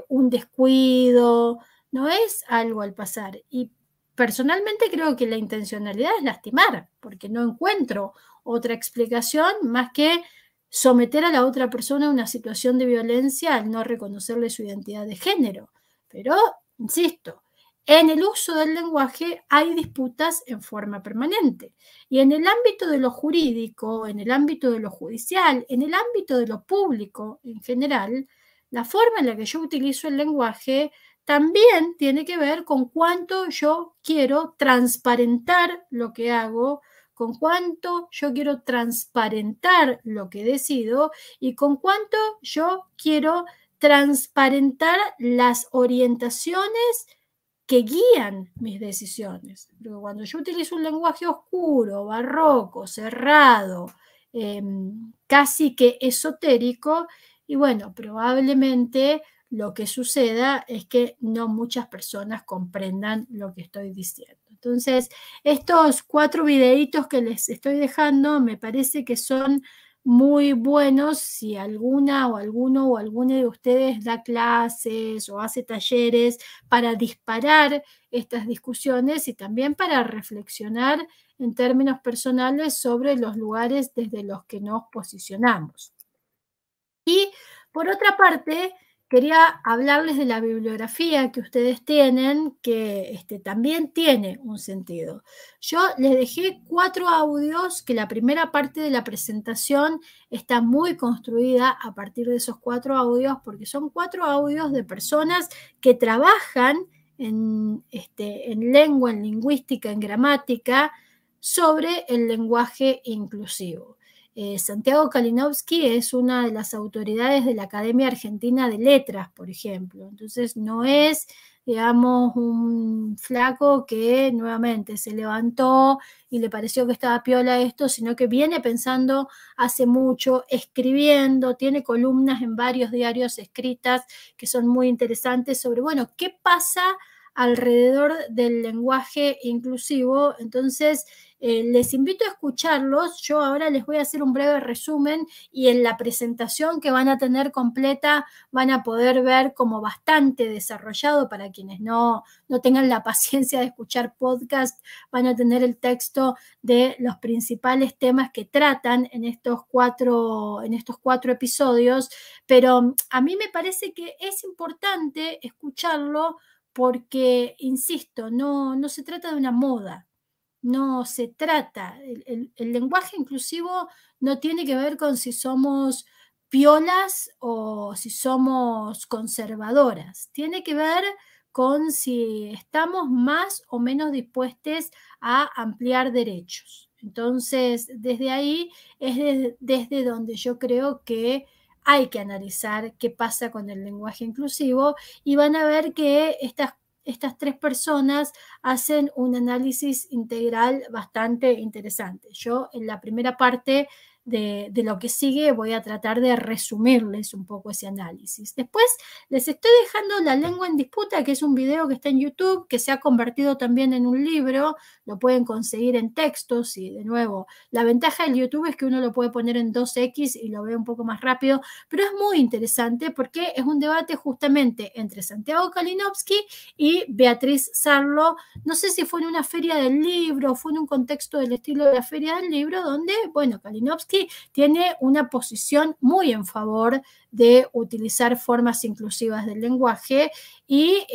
un descuido, no es algo al pasar. Y personalmente creo que la intencionalidad es lastimar, porque no encuentro otra explicación más que someter a la otra persona a una situación de violencia al no reconocerle su identidad de género. Pero, insisto, en el uso del lenguaje hay disputas en forma permanente. Y en el ámbito de lo jurídico, en el ámbito de lo judicial, en el ámbito de lo público en general, la forma en la que yo utilizo el lenguaje también tiene que ver con cuánto yo quiero transparentar lo que hago, con cuánto yo quiero transparentar lo que decido y con cuánto yo quiero transparentar las orientaciones que guían mis decisiones. Pero cuando yo utilizo un lenguaje oscuro, barroco, cerrado, casi que esotérico, y bueno, probablemente lo que suceda es que no muchas personas comprendan lo que estoy diciendo. Entonces, estos 4 videitos que les estoy dejando me parece que son muy buenos si alguna o alguno o alguna de ustedes da clases o hace talleres para disparar estas discusiones y también para reflexionar en términos personales sobre los lugares desde los que nos posicionamos. Y por otra parte, quería hablarles de la bibliografía que ustedes tienen, que también tiene un sentido. Yo les dejé 4 audios, que la primera parte de la presentación está muy construida a partir de esos 4 audios, porque son 4 audios de personas que trabajan en lengua, en lingüística, en gramática, sobre el lenguaje inclusivo. Santiago Kalinowski es una de las autoridades de la Academia Argentina de Letras, por ejemplo. Entonces no es, digamos, un flaco que nuevamente se levantó y le pareció que estaba piola esto, sino que viene pensando hace mucho, escribiendo, tiene columnas en varios diarios escritas que son muy interesantes sobre, bueno, ¿qué pasa alrededor del lenguaje inclusivo? Entonces, les invito a escucharlos. Yo ahora les voy a hacer un breve resumen y en la presentación que van a tener completa van a poder ver como bastante desarrollado. Para quienes no tengan la paciencia de escuchar podcast, van a tener el texto de los principales temas que tratan en estos 4 episodios, pero a mí me parece que es importante escucharlo porque, insisto, no se trata de una moda. No se trata, el lenguaje inclusivo no tiene que ver con si somos piolas o si somos conservadoras. Tiene que ver con si estamos más o menos dispuestos a ampliar derechos. Entonces, desde ahí es desde donde yo creo que hay que analizar qué pasa con el lenguaje inclusivo y van a ver que estas 3 personas hacen un análisis integral bastante interesante. Yo en la primera parte de lo que sigue voy a tratar de resumirles un poco ese análisis. Después les estoy dejando La lengua en disputa, que es un video que está en YouTube, que se ha convertido también en un libro, lo pueden conseguir en textos y de nuevo, la ventaja del YouTube es que uno lo puede poner en 2X y lo ve un poco más rápido, pero es muy interesante porque es un debate justamente entre Santiago Kalinowski y Beatriz Sarlo. No sé si fue en una feria del libro o fue en un contexto del estilo de la feria del libro, donde, bueno, Kalinowski Kalinowski tiene una posición muy en favor de utilizar formas inclusivas del lenguaje y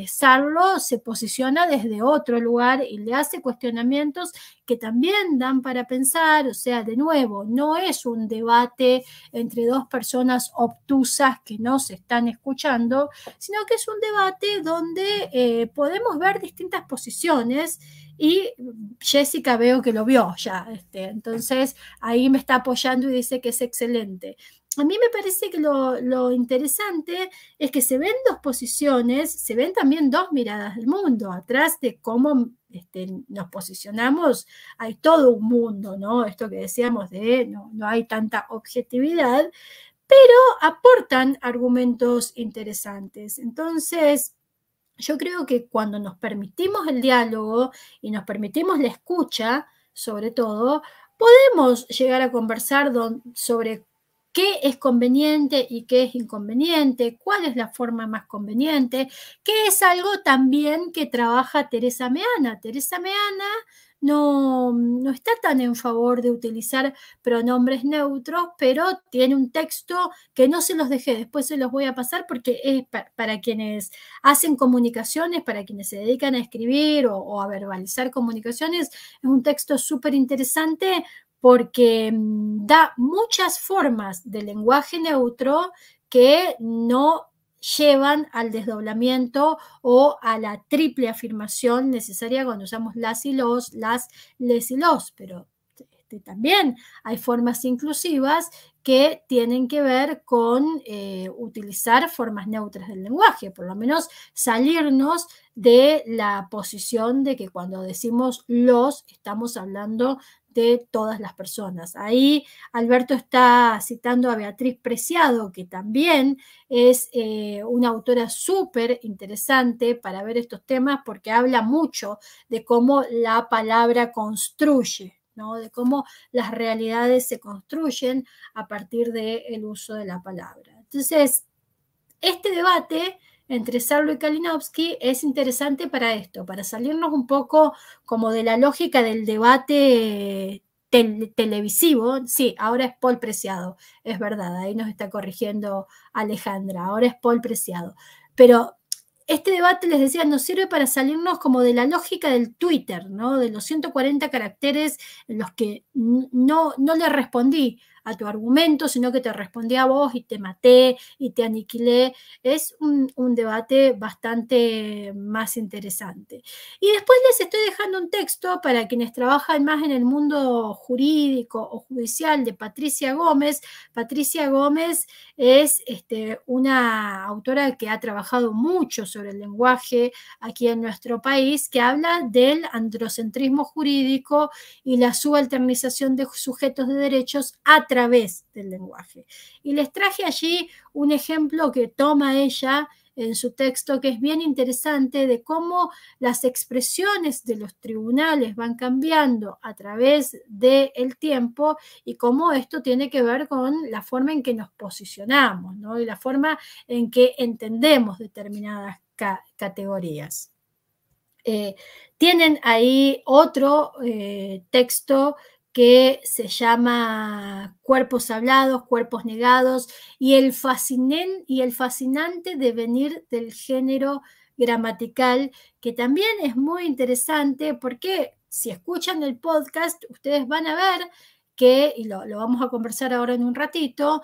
Sarlo se posiciona desde otro lugar y le hace cuestionamientos que también dan para pensar. O sea, de nuevo, no es un debate entre dos personas obtusas que no se están escuchando, sino que es un debate donde podemos ver distintas posiciones. Y Jessica veo que lo vio ya, entonces ahí me está apoyando y dice que es excelente. A mí me parece que lo interesante es que se ven dos posiciones, se ven también dos miradas del mundo. Atrás de cómo nos posicionamos hay todo un mundo, ¿no? Esto que decíamos de no hay tanta objetividad, pero aportan argumentos interesantes. Entonces, yo creo que cuando nos permitimos el diálogo y nos permitimos la escucha, sobre todo, podemos llegar a conversar sobre qué es conveniente y qué es inconveniente, cuál es la forma más conveniente, que es algo también que trabaja Teresa Meana. Teresa Meana no está tan en favor de utilizar pronombres neutros, pero tiene un texto que no se los dejé, después se los voy a pasar porque es para quienes hacen comunicaciones, para quienes se dedican a escribir o a verbalizar comunicaciones. Es un texto súper interesante porque da muchas formas de lenguaje neutro que no llevan al desdoblamiento o a la triple afirmación necesaria cuando usamos las y los, las, les y los, pero también hay formas inclusivas que tienen que ver con utilizar formas neutras del lenguaje, por lo menos salirnos de la posición de que cuando decimos los estamos hablando de todas las personas. Ahí Alberto está citando a Beatriz Preciado, que también es una autora súper interesante para ver estos temas porque habla mucho de cómo la palabra construye, ¿no? De cómo las realidades se construyen a partir del uso de la palabra. Entonces, este debate entre Sarlo y Kalinowski es interesante para esto, para salirnos un poco como de la lógica del debate televisivo. Sí, ahora es Paul Preciado, es verdad, ahí nos está corrigiendo Alejandra, ahora es Paul Preciado. Pero este debate, les decía, nos sirve para salirnos como de la lógica del Twitter, ¿no? De los 140 caracteres en los que no le respondí a tu argumento, sino que te respondí a vos y te maté y te aniquilé. Es un debate bastante más interesante. Y después les estoy dejando un texto para quienes trabajan más en el mundo jurídico o judicial de Patricia Gómez. Patricia Gómez es una autora que ha trabajado mucho sobre el lenguaje aquí en nuestro país, que habla del androcentrismo jurídico y la subalternización de sujetos de derechos a través del lenguaje. Y les traje allí un ejemplo que toma ella en su texto, que es bien interesante, de cómo las expresiones de los tribunales van cambiando a través del tiempo y cómo esto tiene que ver con la forma en que nos posicionamos, ¿no? Y la forma en que entendemos determinadas categorías. Tienen ahí otro texto que se llama Cuerpos hablados, cuerpos negados y el fascinante devenir del género gramatical, que también es muy interesante porque si escuchan el podcast ustedes van a ver que, y lo vamos a conversar ahora en un ratito,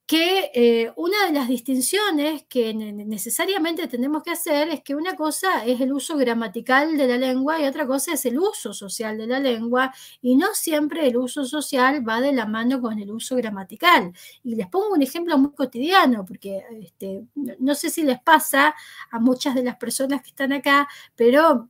que una de las distinciones que necesariamente tenemos que hacer es que una cosa es el uso gramatical de la lengua y otra cosa es el uso social de la lengua, y no siempre el uso social va de la mano con el uso gramatical. Y les pongo un ejemplo muy cotidiano, porque no sé si les pasa a muchas de las personas que están acá, pero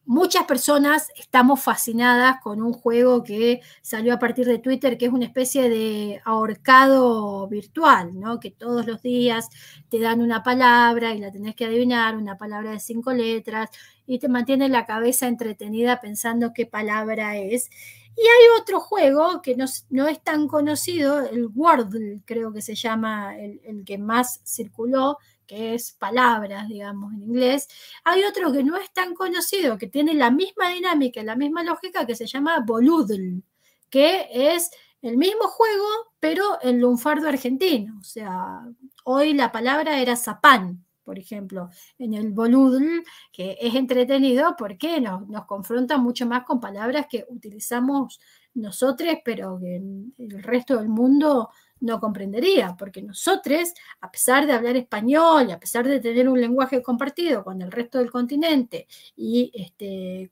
muchas personas estamos fascinadas con un juego que salió a partir de Twitter, que es una especie de ahorcado virtual, ¿no? Que todos los días te dan una palabra y la tenés que adivinar, una palabra de 5 letras, y te mantiene la cabeza entretenida pensando qué palabra es. Y hay otro juego que no es tan conocido, el Wordle, creo que se llama el que más circuló, que es palabras, digamos, en inglés. Hay otro que no es tan conocido, que tiene la misma dinámica, la misma lógica, que se llama Boluddle, que es el mismo juego, pero en lunfardo argentino. O sea, hoy la palabra era zapán, por ejemplo, en el boludl, que es entretenido porque nos confronta mucho más con palabras que utilizamos nosotros, pero que el resto del mundo no comprendería, porque nosotros, a pesar de hablar español y a pesar de tener un lenguaje compartido con el resto del continente y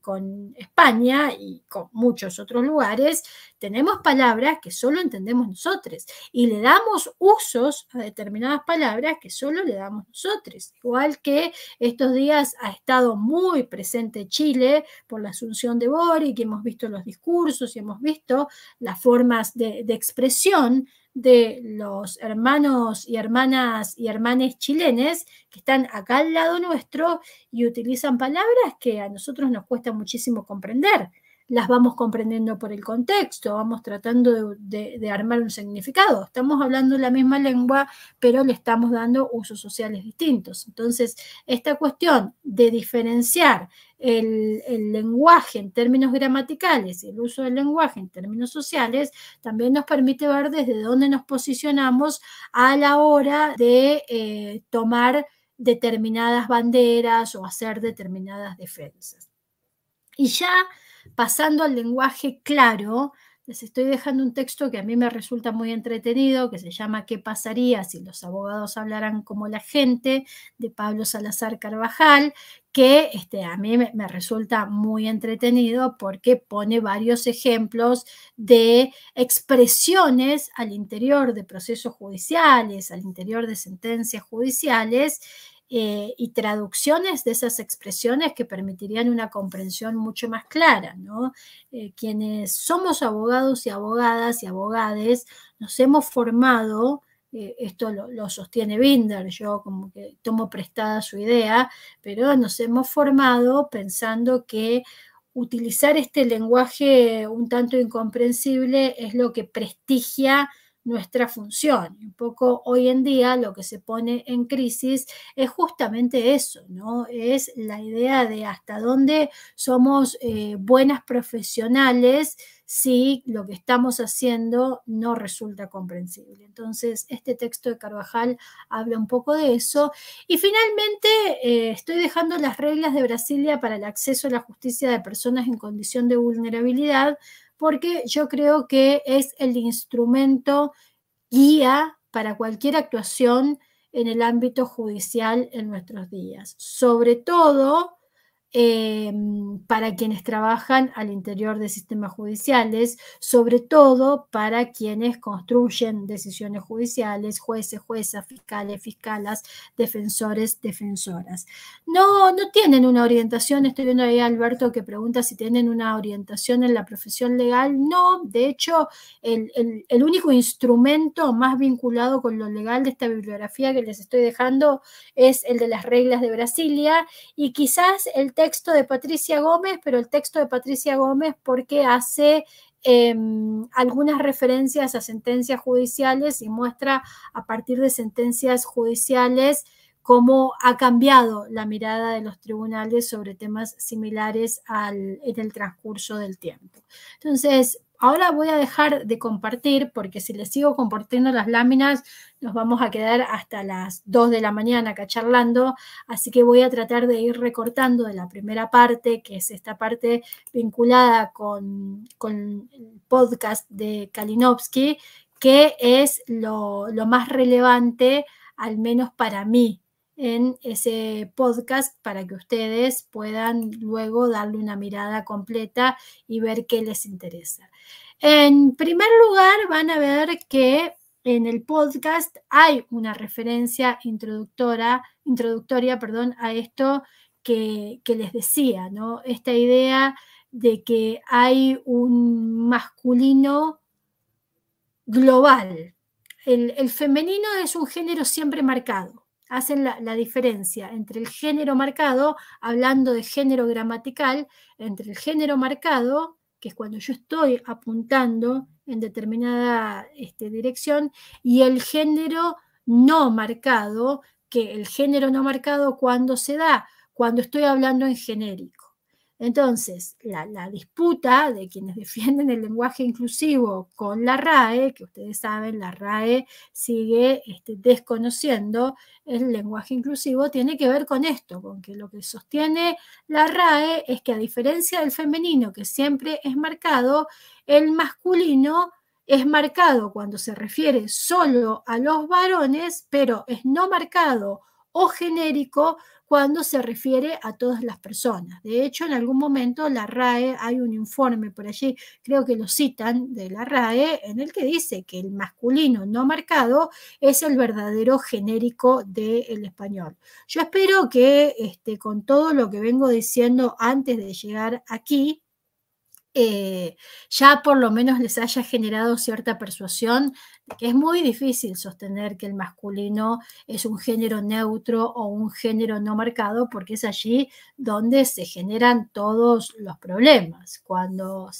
con España y con muchos otros lugares, tenemos palabras que solo entendemos nosotros y le damos usos a determinadas palabras que solo le damos nosotros. Igual que estos días ha estado muy presente Chile por la asunción de Boric, y hemos visto los discursos y hemos visto las formas de expresión de los hermanos y hermanas y hermanes chilenes que están acá al lado nuestro y utilizan palabras que a nosotros nos cuesta muchísimo comprender. Las vamos comprendiendo por el contexto, vamos tratando de armar un significado. Estamos hablando la misma lengua, pero le estamos dando usos sociales distintos. Entonces, esta cuestión de diferenciar el lenguaje en términos gramaticales y el uso del lenguaje en términos sociales también nos permite ver desde dónde nos posicionamos a la hora de tomar determinadas banderas o hacer determinadas defensas. Y ya pasando al lenguaje claro, les estoy dejando un texto que a mí me resulta muy entretenido, que se llama ¿Qué pasaría si los abogados hablaran como la gente?, de Pablo Salazar Carvajal, que a mí me resulta muy entretenido porque pone varios ejemplos de expresiones al interior de procesos judiciales, al interior de sentencias judiciales, y traducciones de esas expresiones que permitirían una comprensión mucho más clara, ¿no? Quienes somos abogados y abogadas y abogades nos hemos formado, esto lo sostiene Binder, yo como que tomo prestada su idea, pero nos hemos formado pensando que utilizar este lenguaje un tanto incomprensible es lo que prestigia nuestra función. Un poco hoy en día lo que se pone en crisis es justamente eso, ¿no? Es la idea de hasta dónde somos buenas profesionales si lo que estamos haciendo no resulta comprensible. Entonces, este texto de Carvajal habla un poco de eso. Y finalmente, estoy dejando las reglas de Brasilia para el acceso a la justicia de personas en condición de vulnerabilidad, porque yo creo que es el instrumento guía para cualquier actuación en el ámbito judicial en nuestros días, sobre todo para quienes trabajan al interior de sistemas judiciales, sobre todo para quienes construyen decisiones judiciales, jueces, juezas, fiscales, fiscalas, defensores, defensoras. No tienen una orientación, estoy viendo ahí a Alberto que pregunta si tienen una orientación en la profesión legal. No, de hecho, el único instrumento más vinculado con lo legal de esta bibliografía que les estoy dejando es el de las reglas de Brasilia, y quizás el texto de Patricia Gómez, pero el texto de Patricia Gómez porque hace algunas referencias a sentencias judiciales y muestra a partir de sentencias judiciales cómo ha cambiado la mirada de los tribunales sobre temas similares en el transcurso del tiempo. Entonces, ahora voy a dejar de compartir porque si les sigo compartiendo las láminas nos vamos a quedar hasta las 2 de la mañana acá charlando, así que voy a tratar de ir recortando de la primera parte, que es esta parte vinculada con el podcast de Kalinowski, que es lo más relevante, al menos para mí, en ese podcast, para que ustedes puedan luego darle una mirada completa y ver qué les interesa. En primer lugar, van a ver que en el podcast hay una referencia introductoria, a esto que les decía, ¿no? Esta idea de que hay un masculino global. El femenino es un género siempre marcado. Hacen la diferencia entre el género marcado, hablando de género gramatical, entre el género marcado, que es cuando yo estoy apuntando en determinada dirección, y el género no marcado, que el género no marcado cuando se da, cuando estoy hablando en genérico. Entonces, la disputa de quienes defienden el lenguaje inclusivo con la RAE, que ustedes saben, la RAE sigue desconociendo el lenguaje inclusivo, tiene que ver con esto, con que lo que sostiene la RAE es que a diferencia del femenino, que siempre es marcado, el masculino es marcado cuando se refiere solo a los varones, pero es no marcado o genérico cuando se refiere a todas las personas. De hecho, en algún momento la RAE, hay un informe por allí, creo que lo citan de la RAE, en el que dice que el masculino no marcado es el verdadero genérico del español. Yo espero que con todo lo que vengo diciendo antes de llegar aquí, ya por lo menos les haya generado cierta persuasión de que es muy difícil sostener que el masculino es un género neutro o un género no marcado, porque es allí donde se generan todos los problemas. Cuando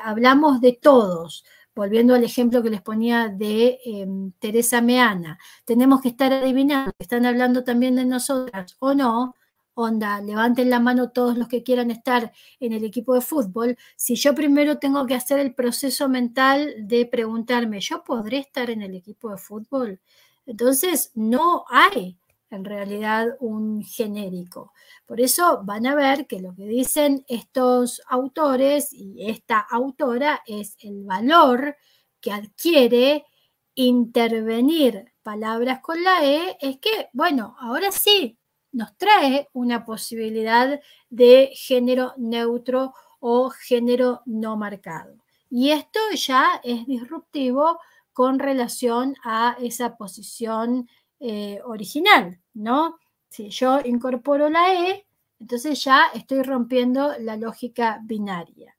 hablamos de todos, volviendo al ejemplo que les ponía de Teresa Meana, tenemos que estar adivinando, ¿están hablando también de nosotras o no? Onda, levanten la mano todos los que quieran estar en el equipo de fútbol. Si yo primero tengo que hacer el proceso mental de preguntarme, ¿yo podré estar en el equipo de fútbol? Entonces no hay en realidad un genérico. Por eso van a ver que lo que dicen estos autores y esta autora es el valor que adquiere intervenir palabras con la E, es que, bueno, ahora sí, nos trae una posibilidad de género neutro o género no marcado. Y esto ya es disruptivo con relación a esa posición original, ¿no? Si yo incorporo la E, entonces ya estoy rompiendo la lógica binaria.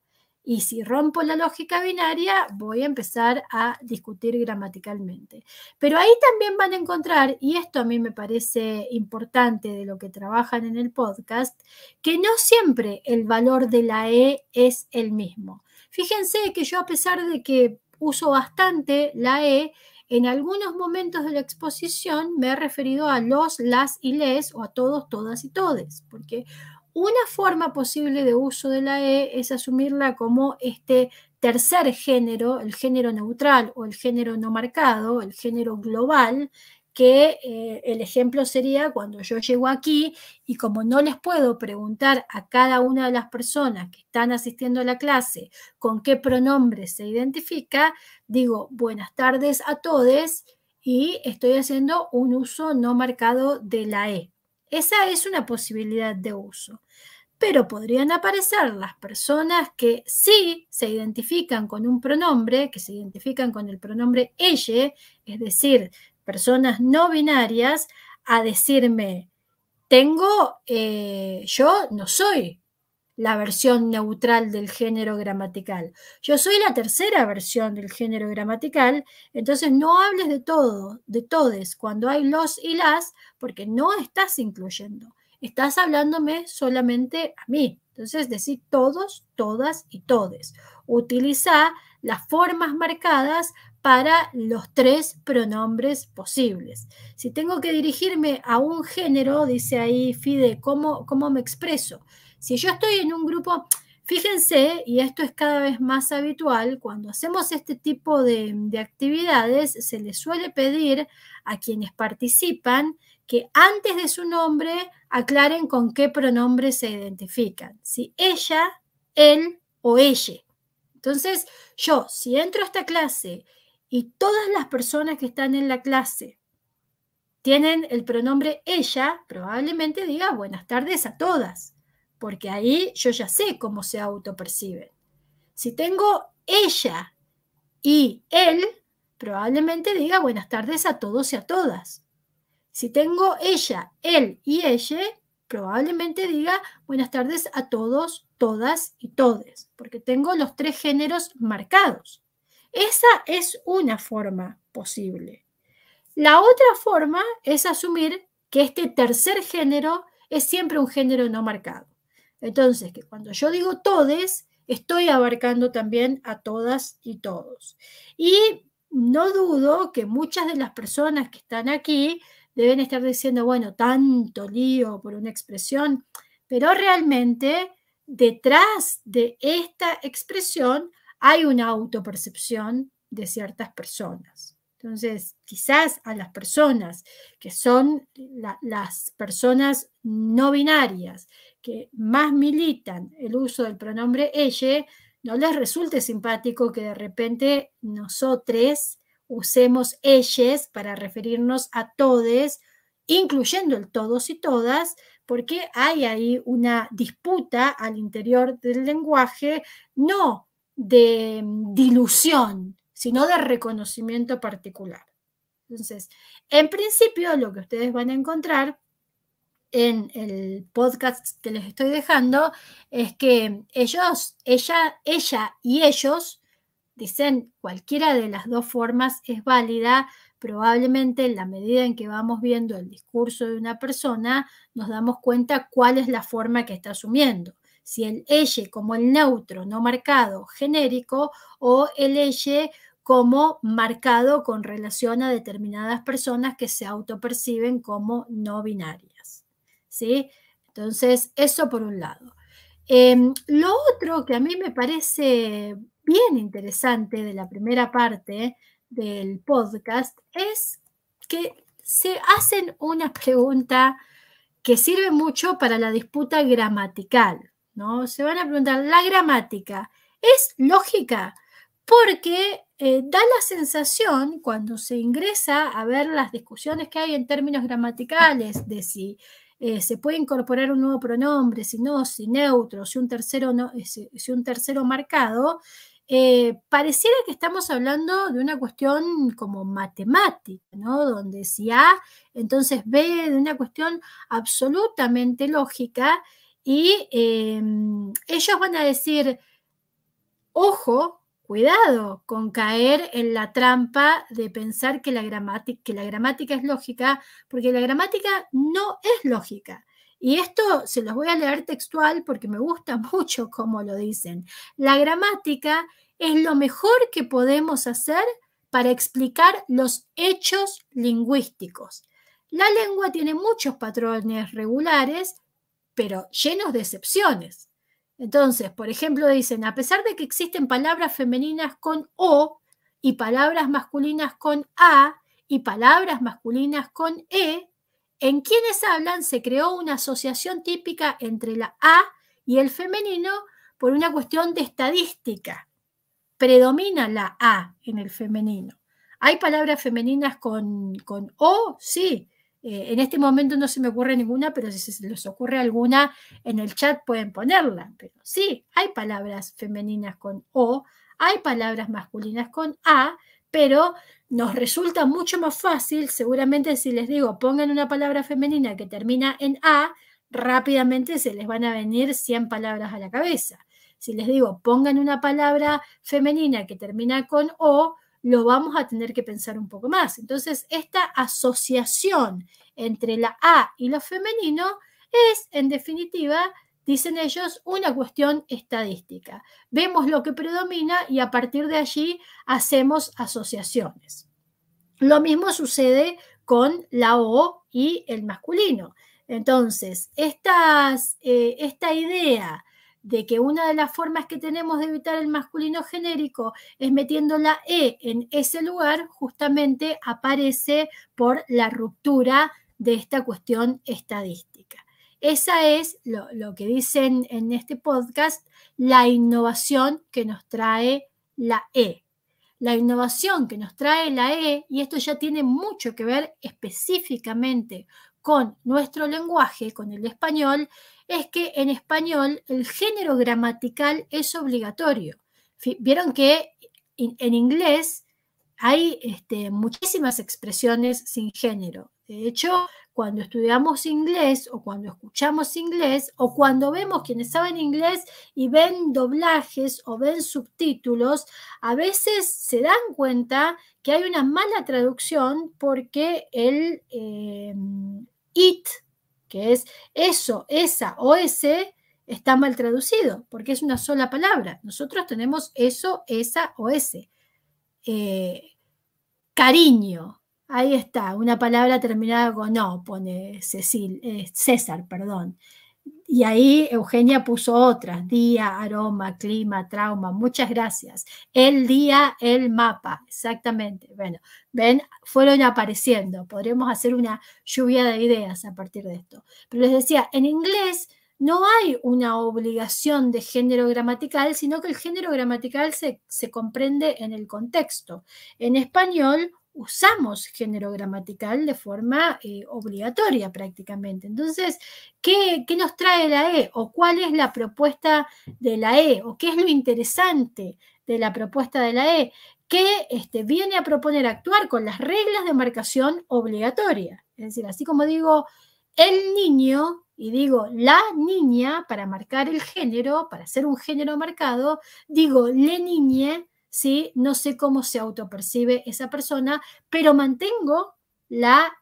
Y si rompo la lógica binaria, voy a empezar a discutir gramaticalmente. Pero ahí también van a encontrar, y esto a mí me parece importante de lo que trabajan en el podcast, que no siempre el valor de la E es el mismo. Fíjense que yo, a pesar de que uso bastante la E, en algunos momentos de la exposición me he referido a los, las y les, o a todos, todas y todes, porque una forma posible de uso de la E es asumirla como este tercer género, el género neutral o el género no marcado, el género global, que el ejemplo sería cuando yo llego aquí y como no les puedo preguntar a cada una de las personas que están asistiendo a la clase con qué pronombre se identifica, digo buenas tardes a todes y estoy haciendo un uso no marcado de la E. Esa es una posibilidad de uso. Pero podrían aparecer las personas que sí se identifican con un pronombre, que se identifican con el pronombre elle, es decir, personas no binarias, a decirme, yo no soy la versión neutral del género gramatical. Yo soy la tercera versión del género gramatical, entonces no hables de todo, de todes, cuando hay los y las, porque no estás incluyendo. Estás hablándome solamente a mí. Entonces, decir todos, todas y todes. Utiliza las formas marcadas para los tres pronombres posibles. Si tengo que dirigirme a un género, dice ahí Fide, ¿cómo me expreso? Si yo estoy en un grupo, fíjense, y esto es cada vez más habitual, cuando hacemos este tipo de actividades, se les suele pedir a quienes participan que antes de su nombre aclaren con qué pronombre se identifican, si ella, él o ella. Entonces, yo, si entro a esta clase y todas las personas que están en la clase tienen el pronombre ella, probablemente diga buenas tardes a todas, porque ahí yo ya sé cómo se autoperciben. Si tengo ella y él, probablemente diga buenas tardes a todos y a todas. Si tengo ella, él y ella, probablemente diga buenas tardes a todos, todas y todes, porque tengo los tres géneros marcados. Esa es una forma posible. La otra forma es asumir que este tercer género es siempre un género no marcado. Entonces, que cuando yo digo todes, estoy abarcando también a todas y todos. Y no dudo que muchas de las personas que están aquí deben estar diciendo, bueno, tanto lío por una expresión, pero realmente detrás de esta expresión hay una autopercepción de ciertas personas. Entonces, quizás a las personas que son las personas no binarias, que más militan el uso del pronombre ella, no les resulte simpático que de repente nosotros usemos ellas para referirnos a todes, incluyendo el todos y todas, porque hay ahí una disputa al interior del lenguaje, no de dilución, sino de reconocimiento particular. Entonces, en principio, lo que ustedes van a encontrar en el podcast que les estoy dejando es que ellos, ella y ellos dicen cualquiera de las dos formas es válida. Probablemente en la medida en que vamos viendo el discurso de una persona, nos damos cuenta cuál es la forma que está asumiendo. Si el ella como el neutro no marcado genérico o el ella como marcado con relación a determinadas personas que se autoperciben como no binarias. ¿Sí? Entonces, eso por un lado. Lo otro que a mí me parece bien interesante de la primera parte del podcast es que se hacen una pregunta que sirve mucho para la disputa gramatical, ¿no? Se van a preguntar, ¿la gramática es lógica? Porque da la sensación, cuando se ingresa a ver las discusiones que hay en términos gramaticales, de si se puede incorporar un nuevo pronombre, si no, si neutro, si un tercero, no, si un tercero marcado, pareciera que estamos hablando de una cuestión como matemática, ¿no? Donde si A, entonces B, de una cuestión absolutamente lógica, y ellos van a decir, ojo, cuidado con caer en la trampa de pensar que la gramática es lógica, porque la gramática no es lógica. Y esto se los voy a leer textual porque me gusta mucho cómo lo dicen. La gramática es lo mejor que podemos hacer para explicar los hechos lingüísticos. La lengua tiene muchos patrones regulares, pero llenos de excepciones. Entonces, por ejemplo, dicen, a pesar de que existen palabras femeninas con O y palabras masculinas con A y palabras masculinas con E, en quienes hablan se creó una asociación típica entre la A y el femenino por una cuestión de estadística. Predomina la A en el femenino. ¿Hay palabras femeninas con O? Sí. En este momento no se me ocurre ninguna, pero si se les ocurre alguna en el chat pueden ponerla. Pero sí, hay palabras femeninas con O, hay palabras masculinas con A, pero nos resulta mucho más fácil, seguramente si les digo pongan una palabra femenina que termina en A, rápidamente se les van a venir 100 palabras a la cabeza. Si les digo pongan una palabra femenina que termina con O, lo vamos a tener que pensar un poco más. Entonces, esta asociación entre la A y lo femenino es, en definitiva, dicen ellos, una cuestión estadística. Vemos lo que predomina y a partir de allí hacemos asociaciones. Lo mismo sucede con la O y el masculino. Entonces, esta idea de que una de las formas que tenemos de evitar el masculino genérico es metiendo la E en ese lugar, justamente aparece por la ruptura de esta cuestión estadística. Esa es lo que dicen en este podcast, la innovación que nos trae la E. La innovación que nos trae la E, y esto ya tiene mucho que ver específicamente con nuestro lenguaje, con el español, es que en español el género gramatical es obligatorio. Vieron que en inglés hay muchísimas expresiones sin género. De hecho, cuando estudiamos inglés o cuando escuchamos inglés o cuando vemos quienes saben inglés y ven doblajes o ven subtítulos, a veces se dan cuenta que hay una mala traducción porque el it, que es eso, esa o ese, está mal traducido porque es una sola palabra. Nosotros tenemos eso, esa o ese. Cariño, Ahí está, una palabra terminada con no, pone César, perdón. Y ahí Eugenia puso otras, día, aroma, clima, trauma, muchas gracias. El día, el mapa, exactamente. Bueno, ven, fueron apareciendo. Podremos hacer una lluvia de ideas a partir de esto. Pero les decía, en inglés no hay una obligación de género gramatical, sino que el género gramatical se comprende en el contexto. En español usamos género gramatical de forma obligatoria prácticamente. Entonces, ¿qué nos trae la E? ¿O cuál es la propuesta de la E? ¿O qué es lo interesante de la propuesta de la E? Que viene a proponer actuar con las reglas de marcación obligatoria. Es decir, así como digo el niño y digo la niña para marcar el género, para hacer un género marcado, digo le niñe, ¿sí? No sé cómo se autopercibe esa persona, pero mantengo la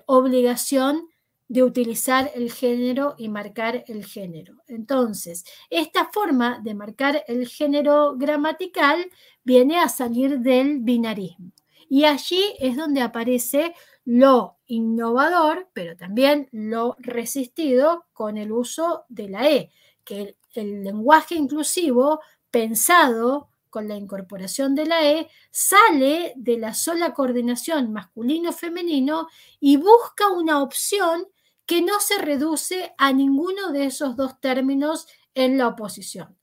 obligación de utilizar el género y marcar el género. Entonces, esta forma de marcar el género gramatical viene a salir del binarismo. Y allí es donde aparece lo innovador, pero también lo resistido con el uso de la E, que el lenguaje inclusivo pensado con la incorporación de la E, sale de la sola coordinación masculino-femenino y busca una opción que no se reduce a ninguno de esos dos términos en la oposición.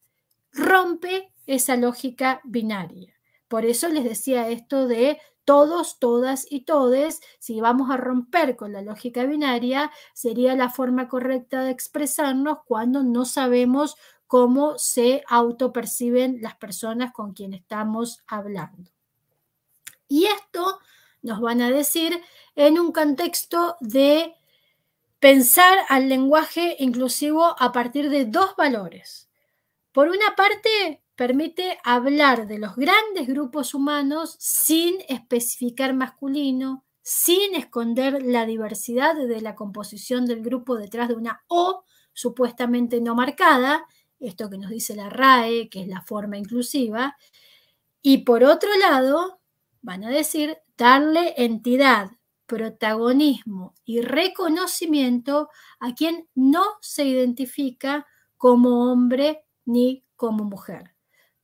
Rompe esa lógica binaria. Por eso les decía esto de todos, todas y todes. Si vamos a romper con la lógica binaria, sería la forma correcta de expresarnos cuando no sabemos cómo se autoperciben las personas con quien estamos hablando. Y esto nos van a decir en un contexto de pensar al lenguaje inclusivo a partir de dos valores. Por una parte, permite hablar de los grandes grupos humanos sin especificar masculino, sin esconder la diversidad de la composición del grupo detrás de una O supuestamente no marcada, esto que nos dice la RAE, que es la forma inclusiva, y por otro lado, van a decir, darle entidad, protagonismo y reconocimiento a quien no se identifica como hombre ni como mujer.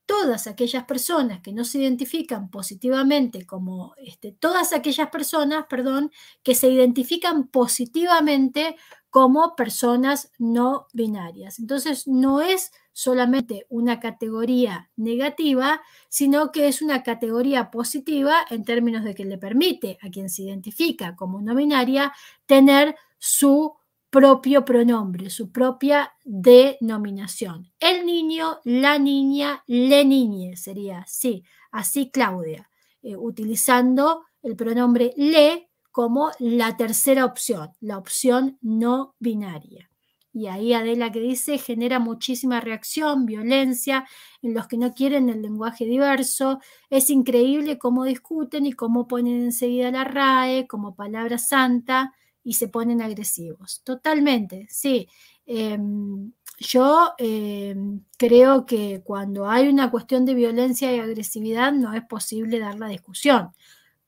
Todas aquellas personas que no se identifican positivamente como, todas aquellas personas, perdón, que se identifican positivamente como personas no binarias. Entonces, no es solamente una categoría negativa, sino que es una categoría positiva en términos de que le permite a quien se identifica como no binaria tener su propio pronombre, su propia denominación. El niño, la niña, le niñe sería así Claudia, utilizando el pronombre le como la tercera opción, la opción no binaria. Y ahí Adela que dice, genera muchísima reacción, violencia en los que no quieren el lenguaje diverso. Es increíble cómo discuten y cómo ponen enseguida la RAE como palabra santa y se ponen agresivos. Totalmente, sí. Yo creo que cuando hay una cuestión de violencia y agresividad no es posible dar la discusión.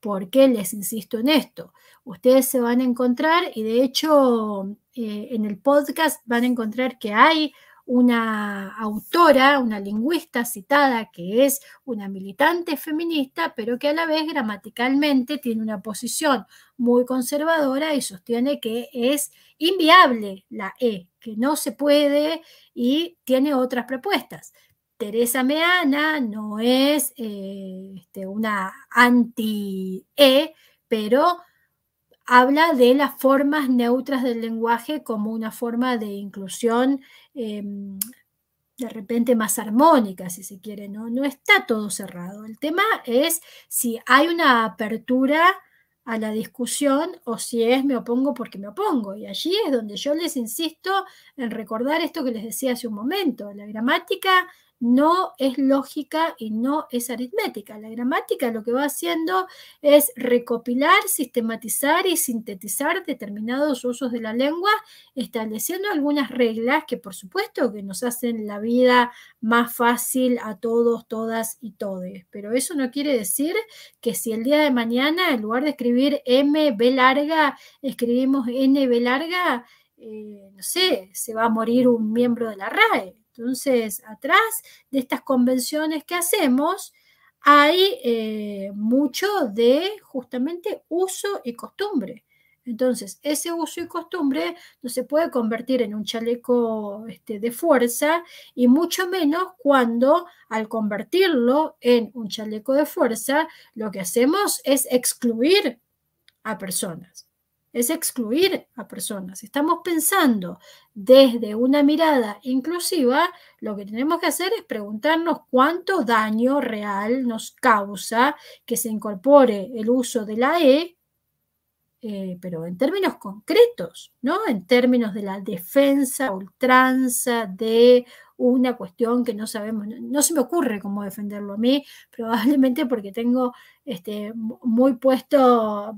¿Por qué les insisto en esto? Ustedes se van a encontrar, y de hecho en el podcast van a encontrar que hay una autora, una lingüista citada que es una militante feminista, pero que a la vez gramaticalmente tiene una posición muy conservadora y sostiene que es inviable la E, que no se puede, y tiene otras propuestas. Teresa Meana no es una anti-E, pero habla de las formas neutras del lenguaje como una forma de inclusión de repente más armónica, si se quiere, ¿no? No está todo cerrado. El tema es si hay una apertura a la discusión o si es me opongo porque me opongo. Y allí es donde yo les insisto en recordar esto que les decía hace un momento. La gramática no es lógica y no es aritmética. La gramática lo que va haciendo es recopilar, sistematizar y sintetizar determinados usos de la lengua, estableciendo algunas reglas que por supuesto que nos hacen la vida más fácil a todos, todas y todes. Pero eso no quiere decir que si el día de mañana en lugar de escribir M, B larga, escribimos N, B larga, no sé, se va a morir un miembro de la RAE. Entonces, atrás de estas convenciones que hacemos, hay mucho de justamente uso y costumbre. Entonces, ese uso y costumbre no se puede convertir en un chaleco de fuerza, y mucho menos cuando al convertirlo en un chaleco de fuerza, lo que hacemos es excluir a personas. Es excluir a personas. Si estamos pensando desde una mirada inclusiva, lo que tenemos que hacer es preguntarnos cuánto daño real nos causa que se incorpore el uso de la E, pero en términos concretos, ¿no? En términos de la defensa, ultranza de una cuestión que no sabemos, no se me ocurre cómo defenderlo a mí, probablemente porque tengo muy puesta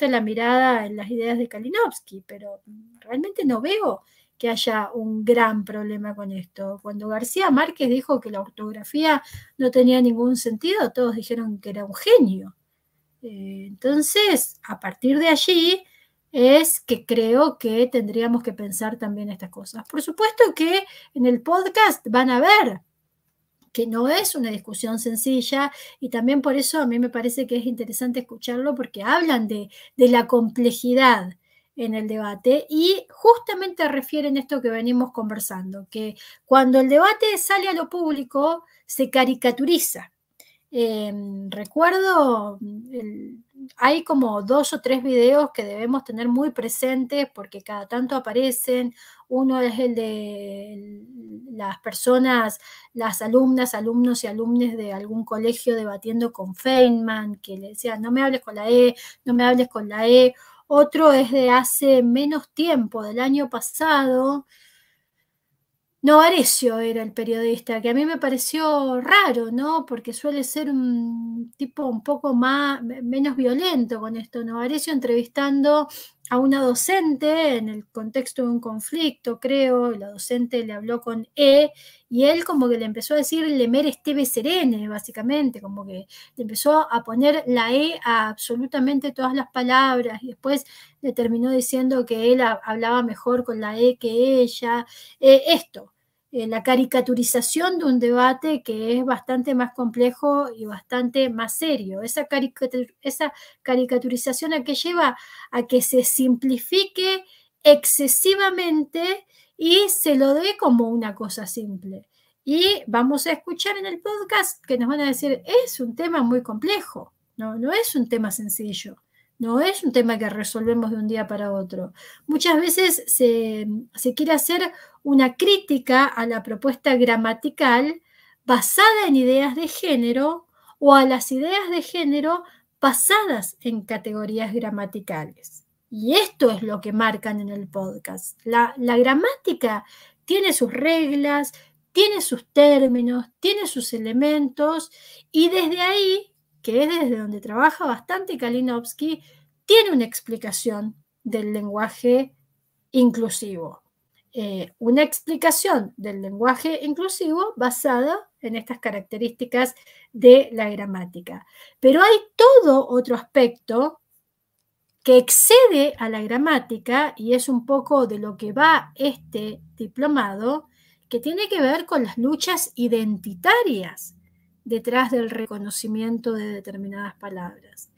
la mirada en las ideas de Kalinowski, pero realmente no veo que haya un gran problema con esto. Cuando García Márquez dijo que la ortografía no tenía ningún sentido, todos dijeron que era un genio. Entonces, a partir de allí es que creo que tendríamos que pensar también estas cosas. Por supuesto que en el podcast van a ver que no es una discusión sencilla, y también por eso a mí me parece que es interesante escucharlo, porque hablan de la complejidad en el debate y justamente refieren esto que venimos conversando, que cuando el debate sale a lo público se caricaturiza. Recuerdo, hay como 2 o 3 videos que debemos tener muy presentes porque cada tanto aparecen. Uno es el de las personas, las alumnas, alumnos y alumnes de algún colegio debatiendo con Feynman, que le decían no me hables con la E, no me hables con la E. Otro es de hace menos tiempo, del año pasado. Novarecio era el periodista, que a mí me pareció raro, ¿no? Porque suele ser un tipo un poco menos violento con esto. Novarecio entrevistando a una docente en el contexto de un conflicto, creo, y la docente le habló con E, y él como que le empezó a decir lemer esteve serene, básicamente, como que le empezó a poner la E a absolutamente todas las palabras, y después le terminó diciendo que él hablaba mejor con la E que ella. La caricaturización de un debate que es bastante más complejo y bastante más serio. Esa caricaturización a que lleva a que se simplifique excesivamente y se lo dé como una cosa simple. Y vamos a escuchar en el podcast que nos van a decir, es un tema muy complejo, no es un tema sencillo. No es un tema que resolvemos de un día para otro. Muchas veces se quiere hacer una crítica a la propuesta gramatical basada en ideas de género o a las ideas de género basadas en categorías gramaticales. Y esto es lo que marcan en el podcast. La gramática tiene sus reglas, tiene sus términos, tiene sus elementos, y desde ahí, que es desde donde trabaja bastante Kalinowski, tiene una explicación del lenguaje inclusivo. Una explicación del lenguaje inclusivo basada en estas características de la gramática. Pero hay todo otro aspecto que excede a la gramática, y es un poco de lo que va este diplomado, que tiene que ver con las luchas identitarias detrás del reconocimiento de determinadas palabras.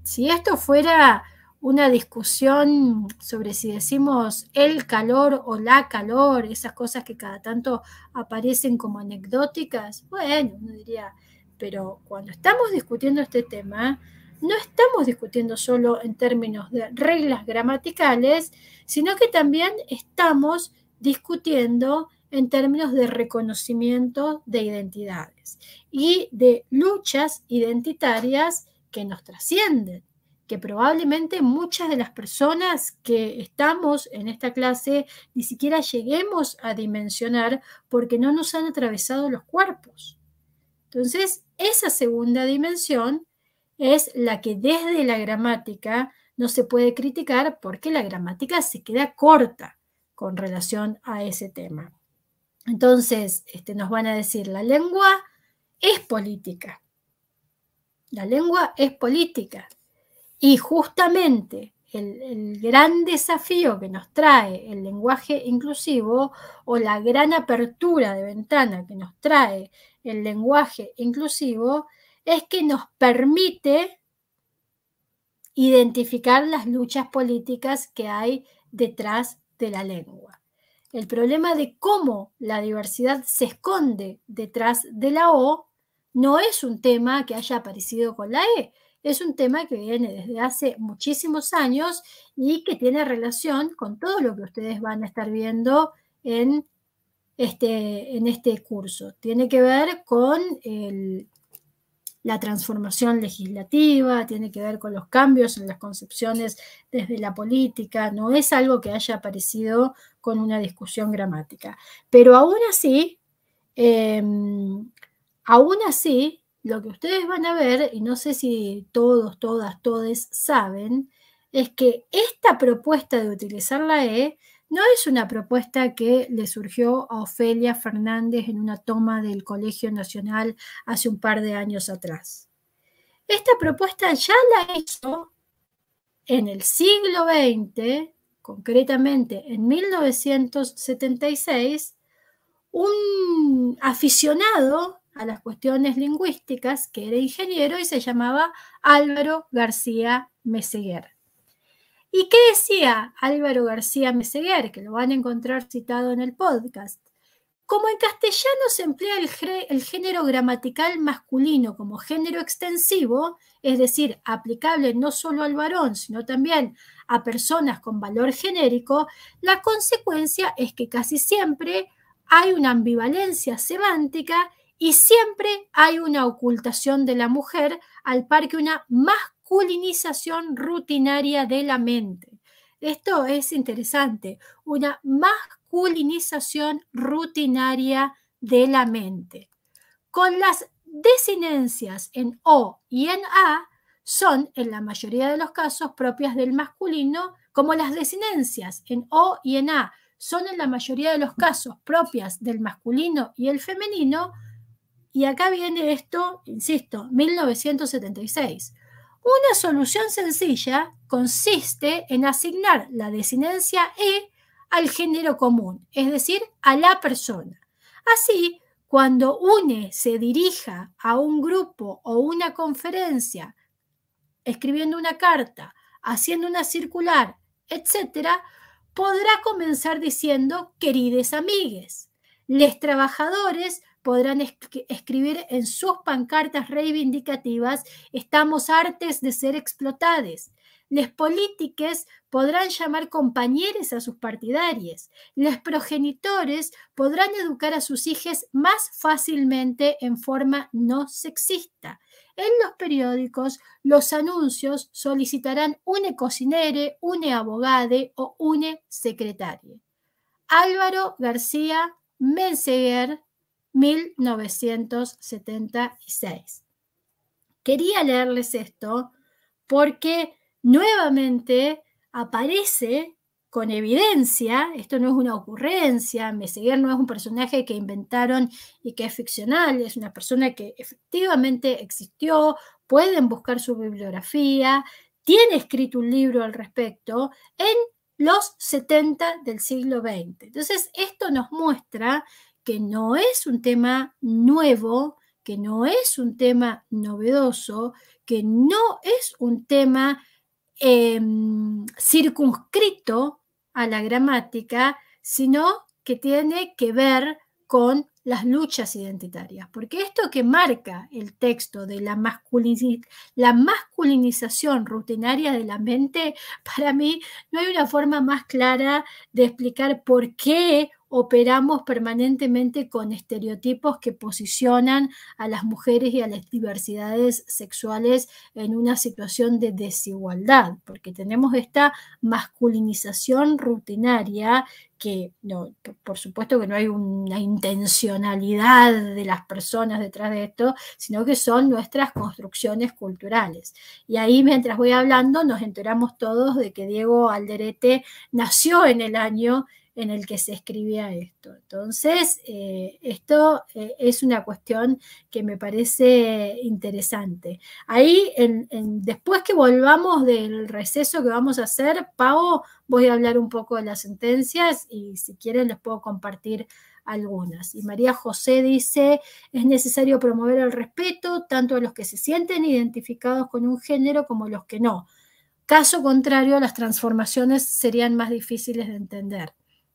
Si esto fuera una discusión sobre si decimos el calor o la calor, esas cosas que cada tanto aparecen como anecdóticas, bueno, uno diría, pero cuando estamos discutiendo este tema, no estamos discutiendo solo en términos de reglas gramaticales, sino que también estamos discutiendo en términos de reconocimiento de identidades y de luchas identitarias que nos trascienden, que probablemente muchas de las personas que estamos en esta clase ni siquiera lleguemos a dimensionar porque no nos han atravesado los cuerpos. Entonces, esa segunda dimensión es la que desde la gramática no se puede criticar porque la gramática se queda corta con relación a ese tema. Entonces, nos van a decir, la lengua es política. La lengua es política. Y justamente el gran desafío que nos trae el lenguaje inclusivo o la gran apertura de ventana que nos trae el lenguaje inclusivo es que nos permite identificar las luchas políticas que hay detrás de la lengua. El problema de cómo la diversidad se esconde detrás de la O no es un tema que haya aparecido con la E, es un tema que viene desde hace muchísimos años y que tiene relación con todo lo que ustedes van a estar viendo en este curso. Tiene que ver con la transformación legislativa, tiene que ver con los cambios en las concepciones desde la política, no es algo que haya aparecido con una discusión gramática. Pero aún así, lo que ustedes van a ver, y no sé si todos, todas, todes saben, es que esta propuesta de utilizar la E no es una propuesta que le surgió a Ofelia Fernández en una toma del Colegio Nacional hace un par de años atrás. Esta propuesta ya la hizo en el siglo XX, concretamente en 1976, un aficionado a las cuestiones lingüísticas que era ingeniero y se llamaba Álvaro García Meseguer. ¿Y qué decía Álvaro García Meseguer? Que lo van a encontrar citado en el podcast. Como en castellano se emplea el género gramatical masculino como género extensivo, es decir, aplicable no solo al varón, sino también a personas con valor genérico, la consecuencia es que casi siempre hay una ambivalencia semántica y siempre hay una ocultación de la mujer al par que una masculinización rutinaria de la mente. Esto es interesante, una masculinización rutinaria de la mente. Con las desinencias en O y en A son, en la mayoría de los casos, propias del masculino, como las desinencias en O y en A son en la mayoría de los casos propias del masculino y el femenino, y acá viene esto, insisto, 1976. Una solución sencilla consiste en asignar la desinencia E al género común, es decir, a la persona. Así, cuando UNE se dirija a un grupo o una conferencia, escribiendo una carta, haciendo una circular, etc., podrá comenzar diciendo querides amigues. Les trabajadores podrán escribir en sus pancartas reivindicativas estamos hartes de ser explotades. Les polítiques podrán llamar compañeros a sus partidarios. Les progenitores podrán educar a sus hijos más fácilmente en forma no sexista. En los periódicos, los anuncios solicitarán une cocinere, une abogade o une secretarie. Álvaro García Meseguer, 1976. Quería leerles esto porque nuevamente aparece con evidencia, esto no es una ocurrencia, Meseguer no es un personaje que inventaron y que es ficcional, es una persona que efectivamente existió, pueden buscar su bibliografía, tiene escrito un libro al respecto en los 70 del siglo XX. Entonces, esto nos muestra que no es un tema nuevo, que no es un tema novedoso, que no es un tema circunscrito a la gramática, sino que tiene que ver con las luchas identitarias. Porque esto que marca el texto de la masculinización rutinaria de la mente, para mí no hay una forma más clara de explicar por qué operamos permanentemente con estereotipos que posicionan a las mujeres y a las diversidades sexuales en una situación de desigualdad, porque tenemos esta masculinización rutinaria que no, por supuesto que no hay una intencionalidad de las personas detrás de esto, sino que son nuestras construcciones culturales. Y ahí, mientras voy hablando, nos enteramos todos de que Diego Alderete nació en el año en el que se escribía esto. Entonces, esto es una cuestión que me parece interesante. Ahí, después que volvamos del receso que vamos a hacer, Pau, voy a hablar un poco de las sentencias y si quieren les puedo compartir algunas. Y María José dice, es necesario promover el respeto tanto a los que se sienten identificados con un género como a los que no. Caso contrario, las transformaciones serían más difíciles de entender.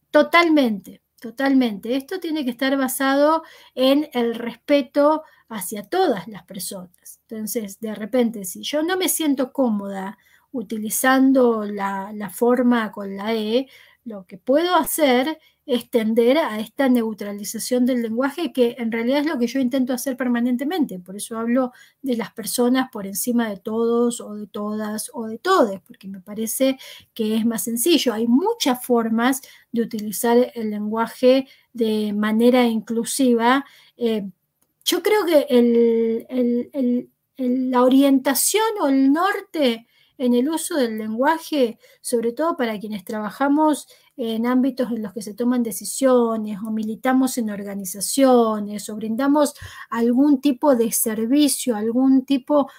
Totalmente, totalmente. Esto tiene que estar basado en el respeto hacia todas las personas. Entonces, de repente, si yo no me siento cómoda utilizando la forma con la E, lo que puedo hacer es tender a esta neutralización del lenguaje, que en realidad es lo que yo intento hacer permanentemente. Por eso hablo de las personas por encima de todos o de todas o de todes, porque me parece que es más sencillo. Hay muchas formas de utilizar el lenguaje de manera inclusiva. Yo creo que la orientación o el norte en el uso del lenguaje, sobre todo para quienes trabajamos en ámbitos en los que se toman decisiones o militamos en organizaciones o brindamos algún tipo de servicio,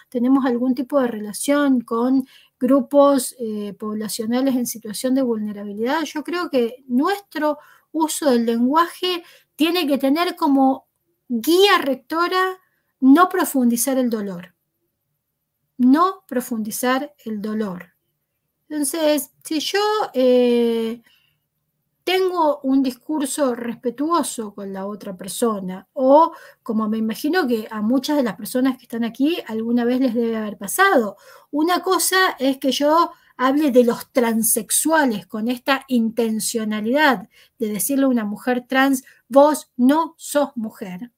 tenemos algún tipo de relación con grupos poblacionales en situación de vulnerabilidad, yo creo que nuestro uso del lenguaje tiene que tener como guía rectora no profundizar el dolor. No profundizar el dolor. Entonces, si yo tengo un discurso respetuoso con la otra persona, o como me imagino que a muchas de las personas que están aquí alguna vez les debe haber pasado, una cosa es que yo hable de los transexuales con esta intencionalidad de decirle a una mujer trans, vos no sos mujer.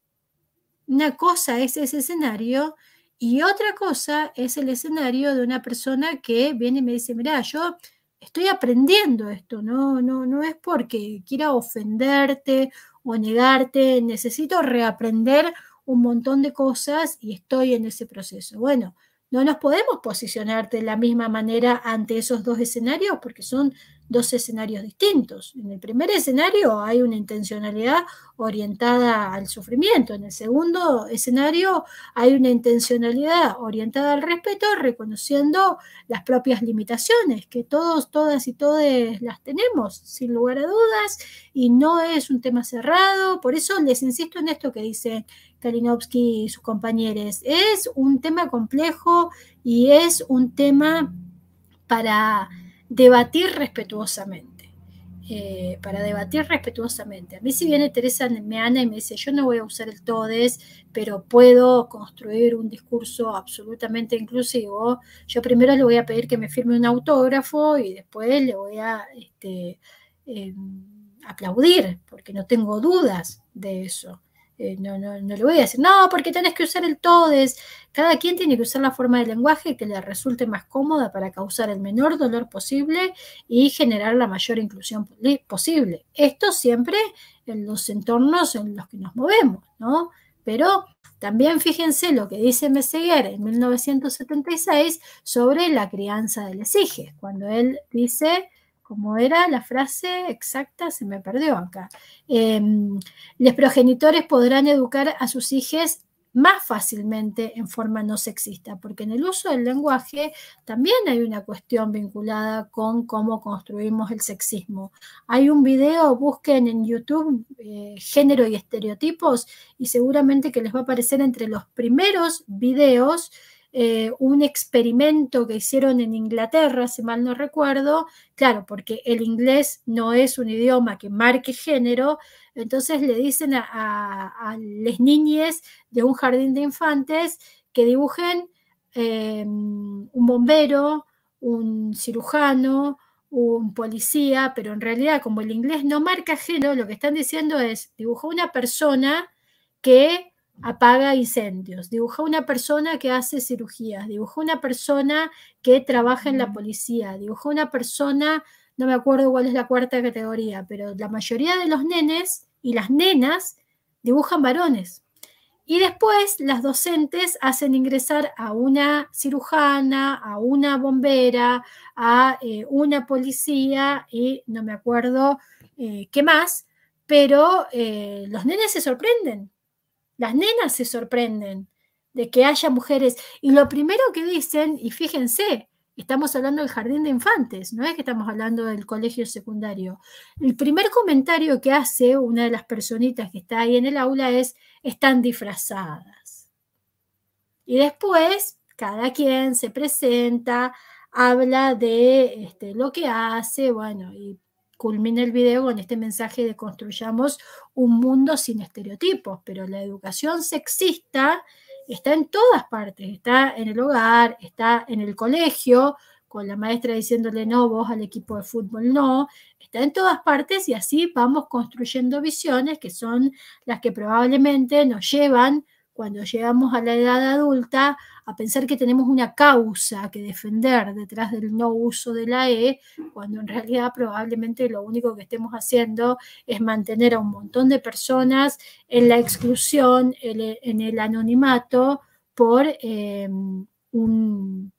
Una cosa es ese escenario y otra cosa es el escenario de una persona que viene y me dice, mirá, yo estoy aprendiendo esto, no es porque quiera ofenderte o negarte, necesito reaprender un montón de cosas y estoy en ese proceso. Bueno, no nos podemos posicionar de la misma manera ante esos dos escenarios porque son dos escenarios distintos. En el primer escenario hay una intencionalidad orientada al sufrimiento. En el segundo escenario hay una intencionalidad orientada al respeto, reconociendo las propias limitaciones, que todos, todas y todes las tenemos, sin lugar a dudas, y no es un tema cerrado. Por eso les insisto en esto que dice Kalinowski y sus compañeros. Es un tema complejo y es un tema para debatir respetuosamente. A mí si viene Teresa Meana y me dice, yo no voy a usar el todes, pero puedo construir un discurso absolutamente inclusivo, yo primero le voy a pedir que me firme un autógrafo y después le voy a aplaudir, porque no tengo dudas de eso. No le voy a decir, no, porque tenés que usar el todes. Cada quien tiene que usar la forma de lenguaje que le resulte más cómoda para causar el menor dolor posible y generar la mayor inclusión posible. Esto siempre en los entornos en los que nos movemos, ¿no? Pero también fíjense lo que dice Messeguer en 1976 sobre la crianza de les hijes, cuando él dice... Como era la frase exacta, se me perdió acá. Los progenitores podrán educar a sus hijos más fácilmente en forma no sexista, porque en el uso del lenguaje también hay una cuestión vinculada con cómo construimos el sexismo. Hay un video, busquen en YouTube género y estereotipos y seguramente que les va a aparecer entre los primeros videos un experimento que hicieron en Inglaterra, si mal no recuerdo, claro, porque el inglés no es un idioma que marque género, entonces le dicen a las niñas de un jardín de infantes que dibujen un bombero, un cirujano, un policía, pero en realidad como el inglés no marca género, lo que están diciendo es, dibujó una persona que apaga incendios, dibujó una persona que hace cirugías, dibujó una persona que trabaja en la policía, dibujó una persona, no me acuerdo cuál es la cuarta categoría, pero la mayoría de los nenes y las nenas dibujan varones. Y después las docentes hacen ingresar a una cirujana, a una bombera, a una policía y no me acuerdo qué más, pero los nenes se sorprenden, las nenas se sorprenden de que haya mujeres. Y lo primero que dicen, y fíjense, estamos hablando del jardín de infantes, no es que estamos hablando del colegio secundario. El primer comentario que hace una de las personitas que está ahí en el aula es, están disfrazadas. Y después, cada quien se presenta, habla de lo que hace, bueno, y culmina el video con este mensaje de construyamos un mundo sin estereotipos, pero la educación sexista está en todas partes, está en el hogar, está en el colegio, con la maestra diciéndole no, vos al equipo de fútbol no, está en todas partes y así vamos construyendo visiones que son las que probablemente nos llevan cuando llegamos a la edad adulta a pensar que tenemos una causa que defender detrás del no uso de la E, cuando en realidad probablemente lo único que estemos haciendo es mantener a un montón de personas en la exclusión, en el anonimato, por un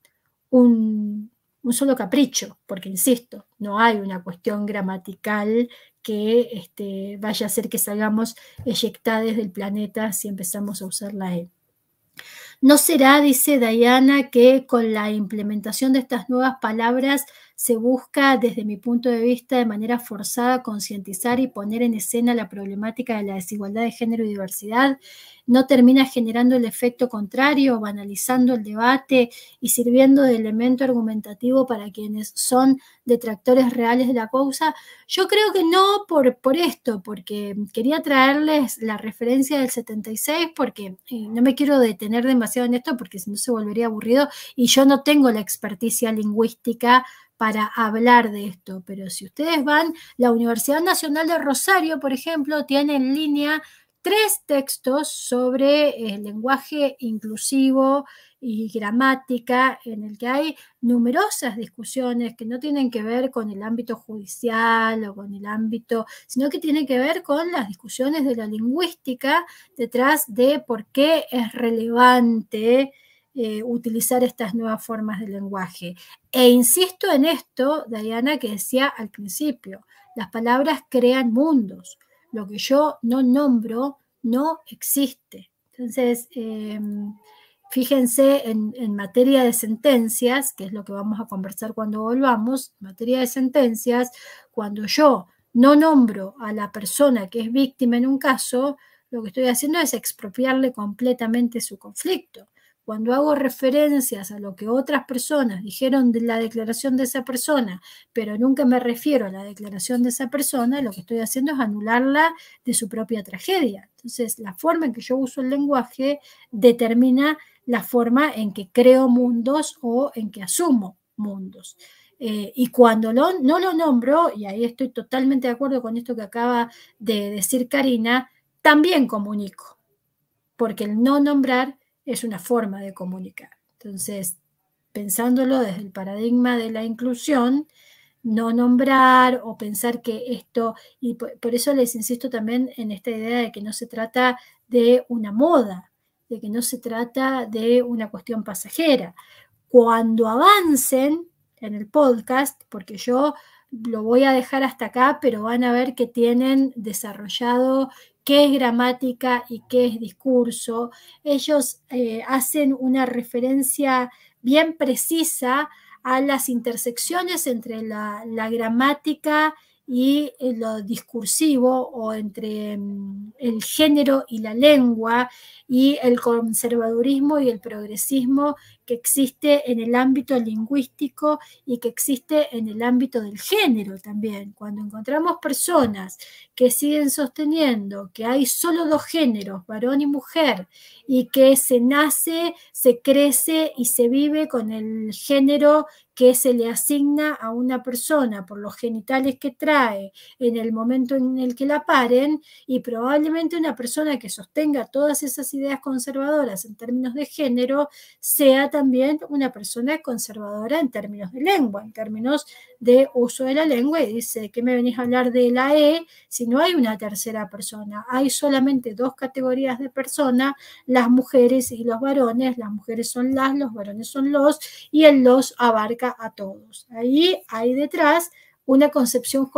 solo capricho, porque insisto, no hay una cuestión gramatical que vaya a hacer que salgamos eyectados del planeta si empezamos a usar la E. ¿No será, dice Diana, que con la implementación de estas nuevas palabras se busca, desde mi punto de vista, de manera forzada, concientizar y poner en escena la problemática de la desigualdad de género y diversidad? ¿No termina generando el efecto contrario, banalizando el debate y sirviendo de elemento argumentativo para quienes son detractores reales de la causa? Yo creo que no por esto, porque quería traerles la referencia del 76, porque no me quiero detener demasiado en esto, porque si no se volvería aburrido, y yo no tengo la experticia lingüística para hablar de esto, pero si ustedes van, la Universidad Nacional de Rosario, por ejemplo, tiene en línea 3 textos sobre el lenguaje inclusivo y gramática, en el que hay numerosas discusiones que no tienen que ver con el ámbito judicial o con el ámbito, sino que tienen que ver con las discusiones de la lingüística detrás de por qué es relevante utilizar estas nuevas formas de lenguaje. E insisto en esto, Diana, que decía al principio, las palabras crean mundos. Lo que yo no nombro no existe. Entonces, fíjense en materia de sentencias, que es lo que vamos a conversar cuando volvamos, en materia de sentencias, cuando yo no nombro a la persona que es víctima en un caso, lo que estoy haciendo es expropiarle completamente su conflicto. Cuando hago referencias a lo que otras personas dijeron de la declaración de esa persona, pero nunca me refiero a la declaración de esa persona, lo que estoy haciendo es anularla de su propia tragedia. Entonces, la forma en que yo uso el lenguaje determina la forma en que creo mundos o en que asumo mundos. Y cuando no lo nombro, y ahí estoy totalmente de acuerdo con esto que acaba de decir Karina, también comunico, porque el no nombrar es una forma de comunicar. Entonces, pensándolo desde el paradigma de la inclusión, no nombrar o pensar que esto, y por eso les insisto también en esta idea de que no se trata de una moda, de que no se trata de una cuestión pasajera. Cuando avancen en el podcast, porque yo lo voy a dejar hasta acá, pero van a ver que tienen desarrollado qué es gramática y qué es discurso. Ellos hacen una referencia bien precisa a las intersecciones entre la gramática y lo discursivo, o entre el género y la lengua, y el conservadurismo y el progresismo que existe en el ámbito lingüístico y que existe en el ámbito del género también. Cuando encontramos personas que siguen sosteniendo que hay solo dos géneros, varón y mujer, y que se nace, se crece y se vive con el género que se le asigna a una persona por los genitales que trae en el momento en el que la paren, y probablemente una persona que sostenga todas esas ideas conservadoras en términos de género sea también una persona conservadora en términos de lengua, en términos de uso de la lengua, y dice, ¿qué me venís a hablar de la E si no hay una tercera persona? Hay solamente dos categorías de personas, las mujeres y los varones. Las mujeres son las, los varones son los, y el los abarca a todos. Ahí hay detrás una concepción,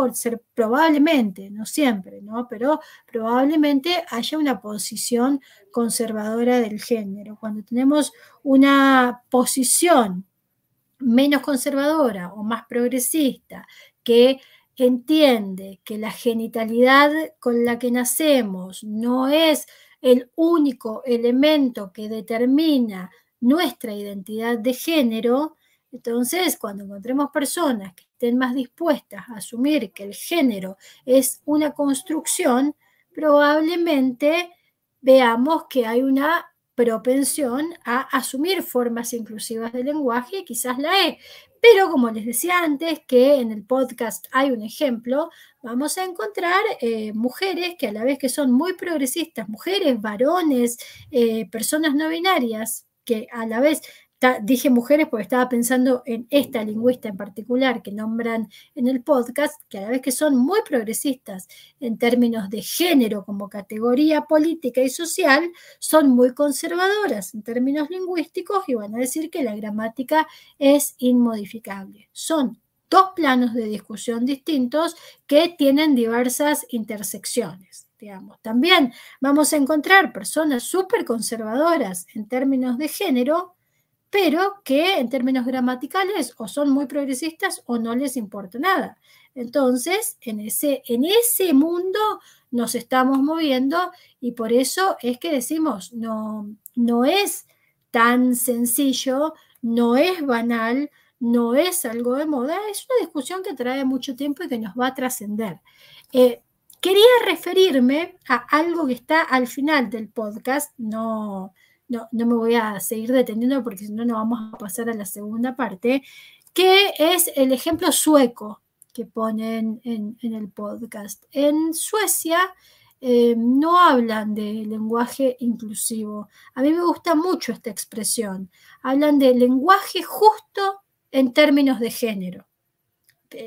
probablemente, no siempre, ¿no? Pero probablemente haya una posición conservadora del género. Cuando tenemos una posición menos conservadora o más progresista, que entiende que la genitalidad con la que nacemos no es el único elemento que determina nuestra identidad de género, entonces cuando encontremos personas que estén más dispuestas a asumir que el género es una construcción, probablemente veamos que hay una propensión a asumir formas inclusivas del lenguaje, y quizás la hay. Pero como les decía antes, que en el podcast hay un ejemplo, vamos a encontrar mujeres que a la vez que son muy progresistas, mujeres, varones, personas no binarias, que a la vez, dije mujeres porque estaba pensando en esta lingüista en particular que nombran en el podcast, que a la vez que son muy progresistas en términos de género como categoría política y social, son muy conservadoras en términos lingüísticos y van a decir que la gramática es inmodificable. Son dos planos de discusión distintos que tienen diversas intersecciones, digamos. También vamos a encontrar personas súper conservadoras en términos de género, pero que en términos gramaticales o son muy progresistas o no les importa nada. Entonces, en ese mundo nos estamos moviendo, y por eso es que decimos, no es tan sencillo, no es banal, no es algo de moda, es una discusión que trae mucho tiempo y que nos va a trascender. Quería referirme a algo que está al final del podcast, no me voy a seguir deteniendo porque si no, no vamos a pasar a la segunda parte, que es el ejemplo sueco que ponen en el podcast. En Suecia no hablan de lenguaje inclusivo. A mí me gusta mucho esta expresión. Hablan de lenguaje justo en términos de género.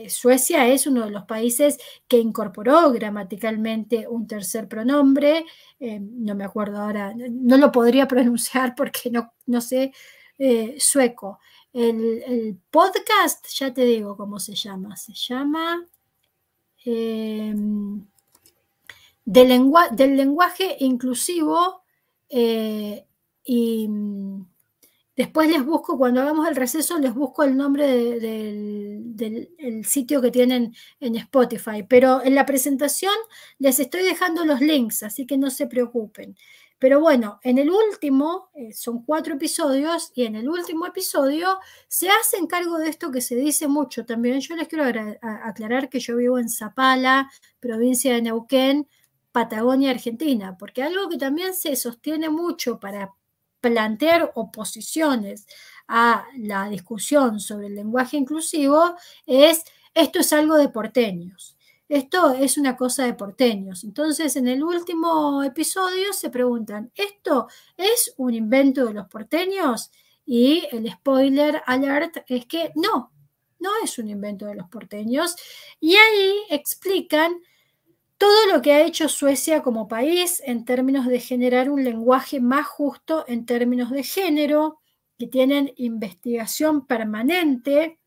Suecia es uno de los países que incorporó gramaticalmente un tercer pronombre, no me acuerdo ahora, no lo podría pronunciar porque no sé sueco. El podcast, ya te digo cómo se llama del lenguaje inclusivo, y después les busco, cuando hagamos el receso, les busco el nombre del sitio que tienen en Spotify. Pero en la presentación les estoy dejando los links, así que no se preocupen. Pero bueno, en el último, son 4 episodios, y en el último episodio se hacen cargo de esto que se dice mucho también. Yo les quiero aclarar que yo vivo en Zapala, provincia de Neuquén, Patagonia, Argentina, porque algo que también se sostiene mucho para plantear oposiciones a la discusión sobre el lenguaje inclusivo es: esto es algo de porteños, esto es una cosa de porteños. Entonces, en el último episodio se preguntan, ¿esto es un invento de los porteños? Y el spoiler alert es que no es un invento de los porteños, y ahí explican todo lo que ha hecho Suecia como país en términos de generar un lenguaje más justo en términos de género, que tienen investigación permanente,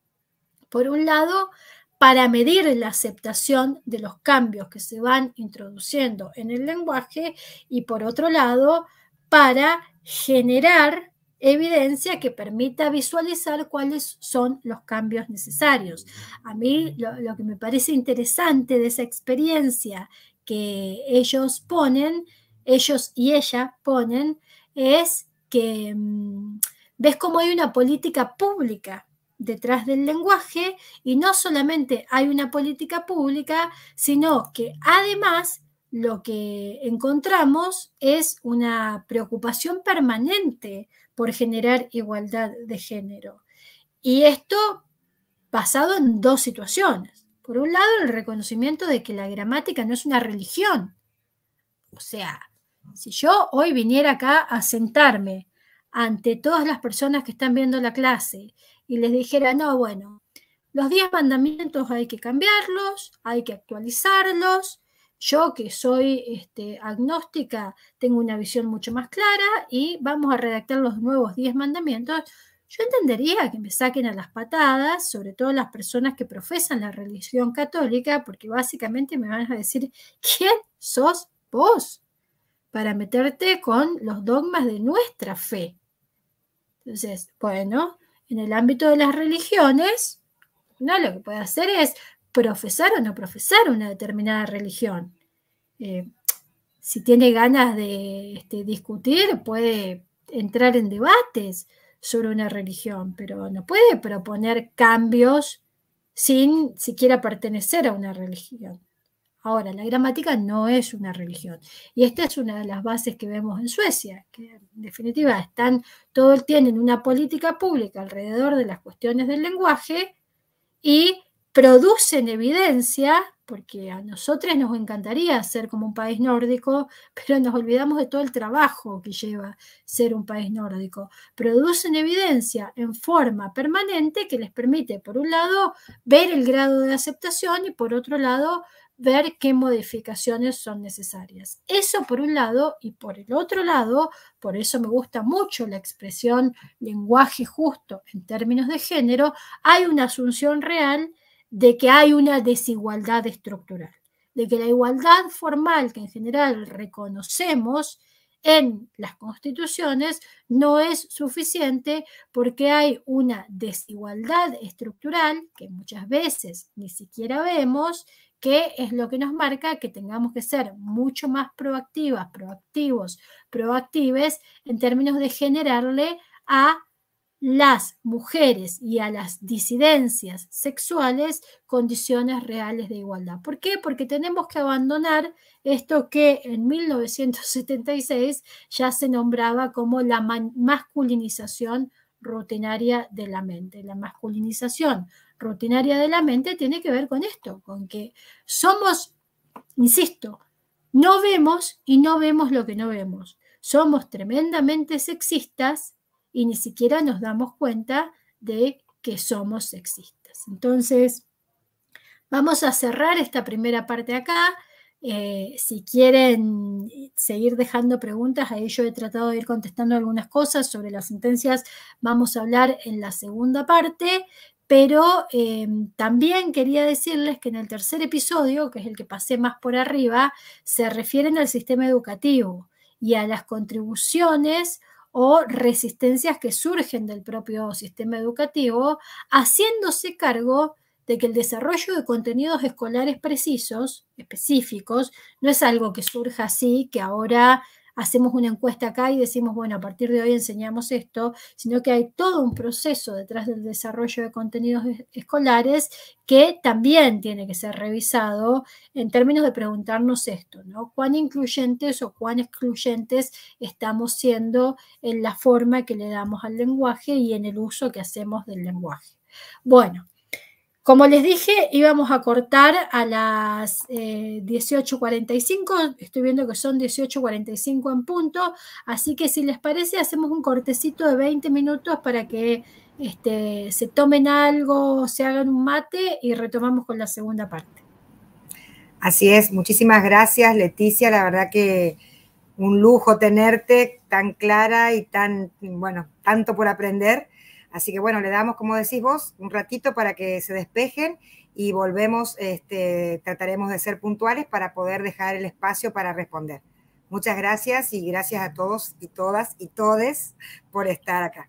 por un lado, para medir la aceptación de los cambios que se van introduciendo en el lenguaje, y por otro lado, para generar evidencia que permita visualizar cuáles son los cambios necesarios. A mí lo que me parece interesante de esa experiencia que ellos y ella ponen, es que ves cómo hay una política pública detrás del lenguaje, y no solamente hay una política pública, sino que además lo que encontramos es una preocupación permanente por generar igualdad de género. Y esto basado en dos situaciones. Por un lado, el reconocimiento de que la gramática no es una religión. O sea, si yo hoy viniera acá a sentarme ante todas las personas que están viendo la clase y les dijera, no, bueno, los 10 mandamientos hay que cambiarlos, hay que actualizarlos. Yo, que soy agnóstica, tengo una visión mucho más clara y vamos a redactar los nuevos 10 mandamientos. Yo entendería que me saquen a las patadas, sobre todo las personas que profesan la religión católica, porque básicamente me van a decir, ¿quién sos vos para meterte con los dogmas de nuestra fe? Entonces, bueno, en el ámbito de las religiones, uno lo que puede hacer es profesar o no profesar una determinada religión. Si tiene ganas de discutir, puede entrar en debates sobre una religión, pero no puede proponer cambios sin siquiera pertenecer a una religión. Ahora, la gramática no es una religión. Y esta es una de las bases que vemos en Suecia, que en definitiva tienen una política pública alrededor de las cuestiones del lenguaje y producen evidencia, porque a nosotros nos encantaría ser como un país nórdico, pero nos olvidamos de todo el trabajo que lleva ser un país nórdico. Producen evidencia en forma permanente que les permite, por un lado, ver el grado de aceptación y por otro lado, ver qué modificaciones son necesarias. Eso por un lado, y por el otro lado, por eso me gusta mucho la expresión lenguaje justo en términos de género, hay una asunción real de que hay una desigualdad estructural, de que la igualdad formal que en general reconocemos en las constituciones no es suficiente porque hay una desigualdad estructural que muchas veces ni siquiera vemos, que es lo que nos marca que tengamos que ser mucho más proactivas, proactivos, proactives en términos de generarle a las mujeres y a las disidencias sexuales condiciones reales de igualdad. ¿Por qué? Porque tenemos que abandonar esto que en 1976 ya se nombraba como la masculinización rutinaria de la mente. La masculinización rutinaria de la mente tiene que ver con esto, con que somos, insisto, no vemos y no vemos lo que no vemos. Somos tremendamente sexistas y ni siquiera nos damos cuenta de que somos sexistas. Entonces, vamos a cerrar esta primera parte acá. Si quieren seguir dejando preguntas, ahí yo he tratado de ir contestando algunas cosas sobre las sentencias. Vamos a hablar en la segunda parte, pero también quería decirles que en el tercer episodio, que es el que pasé más por arriba, se refieren al sistema educativo y a las contribuciones o resistencias que surgen del propio sistema educativo, haciéndose cargo de que el desarrollo de contenidos escolares precisos, específicos, no es algo que surja así, que ahora hacemos una encuesta acá y decimos, bueno, a partir de hoy enseñamos esto, sino que hay todo un proceso detrás del desarrollo de contenidos escolares que también tiene que ser revisado en términos de preguntarnos esto, ¿no? ¿Cuán incluyentes o cuán excluyentes estamos siendo en la forma que le damos al lenguaje y en el uso que hacemos del lenguaje? Bueno, como les dije, íbamos a cortar a las 18:45, estoy viendo que son 18:45 en punto, así que si les parece hacemos un cortecito de 20 minutos para que se tomen algo, se hagan un mate y retomamos con la segunda parte. Así es, muchísimas gracias, Leticia, la verdad que un lujo tenerte tan clara y tan, bueno, tanto por aprender. Así que bueno, le damos, como decís vos, un ratito para que se despejen y volvemos, trataremos de ser puntuales para poder dejar el espacio para responder. Muchas gracias y gracias a todos y todas y todes por estar acá.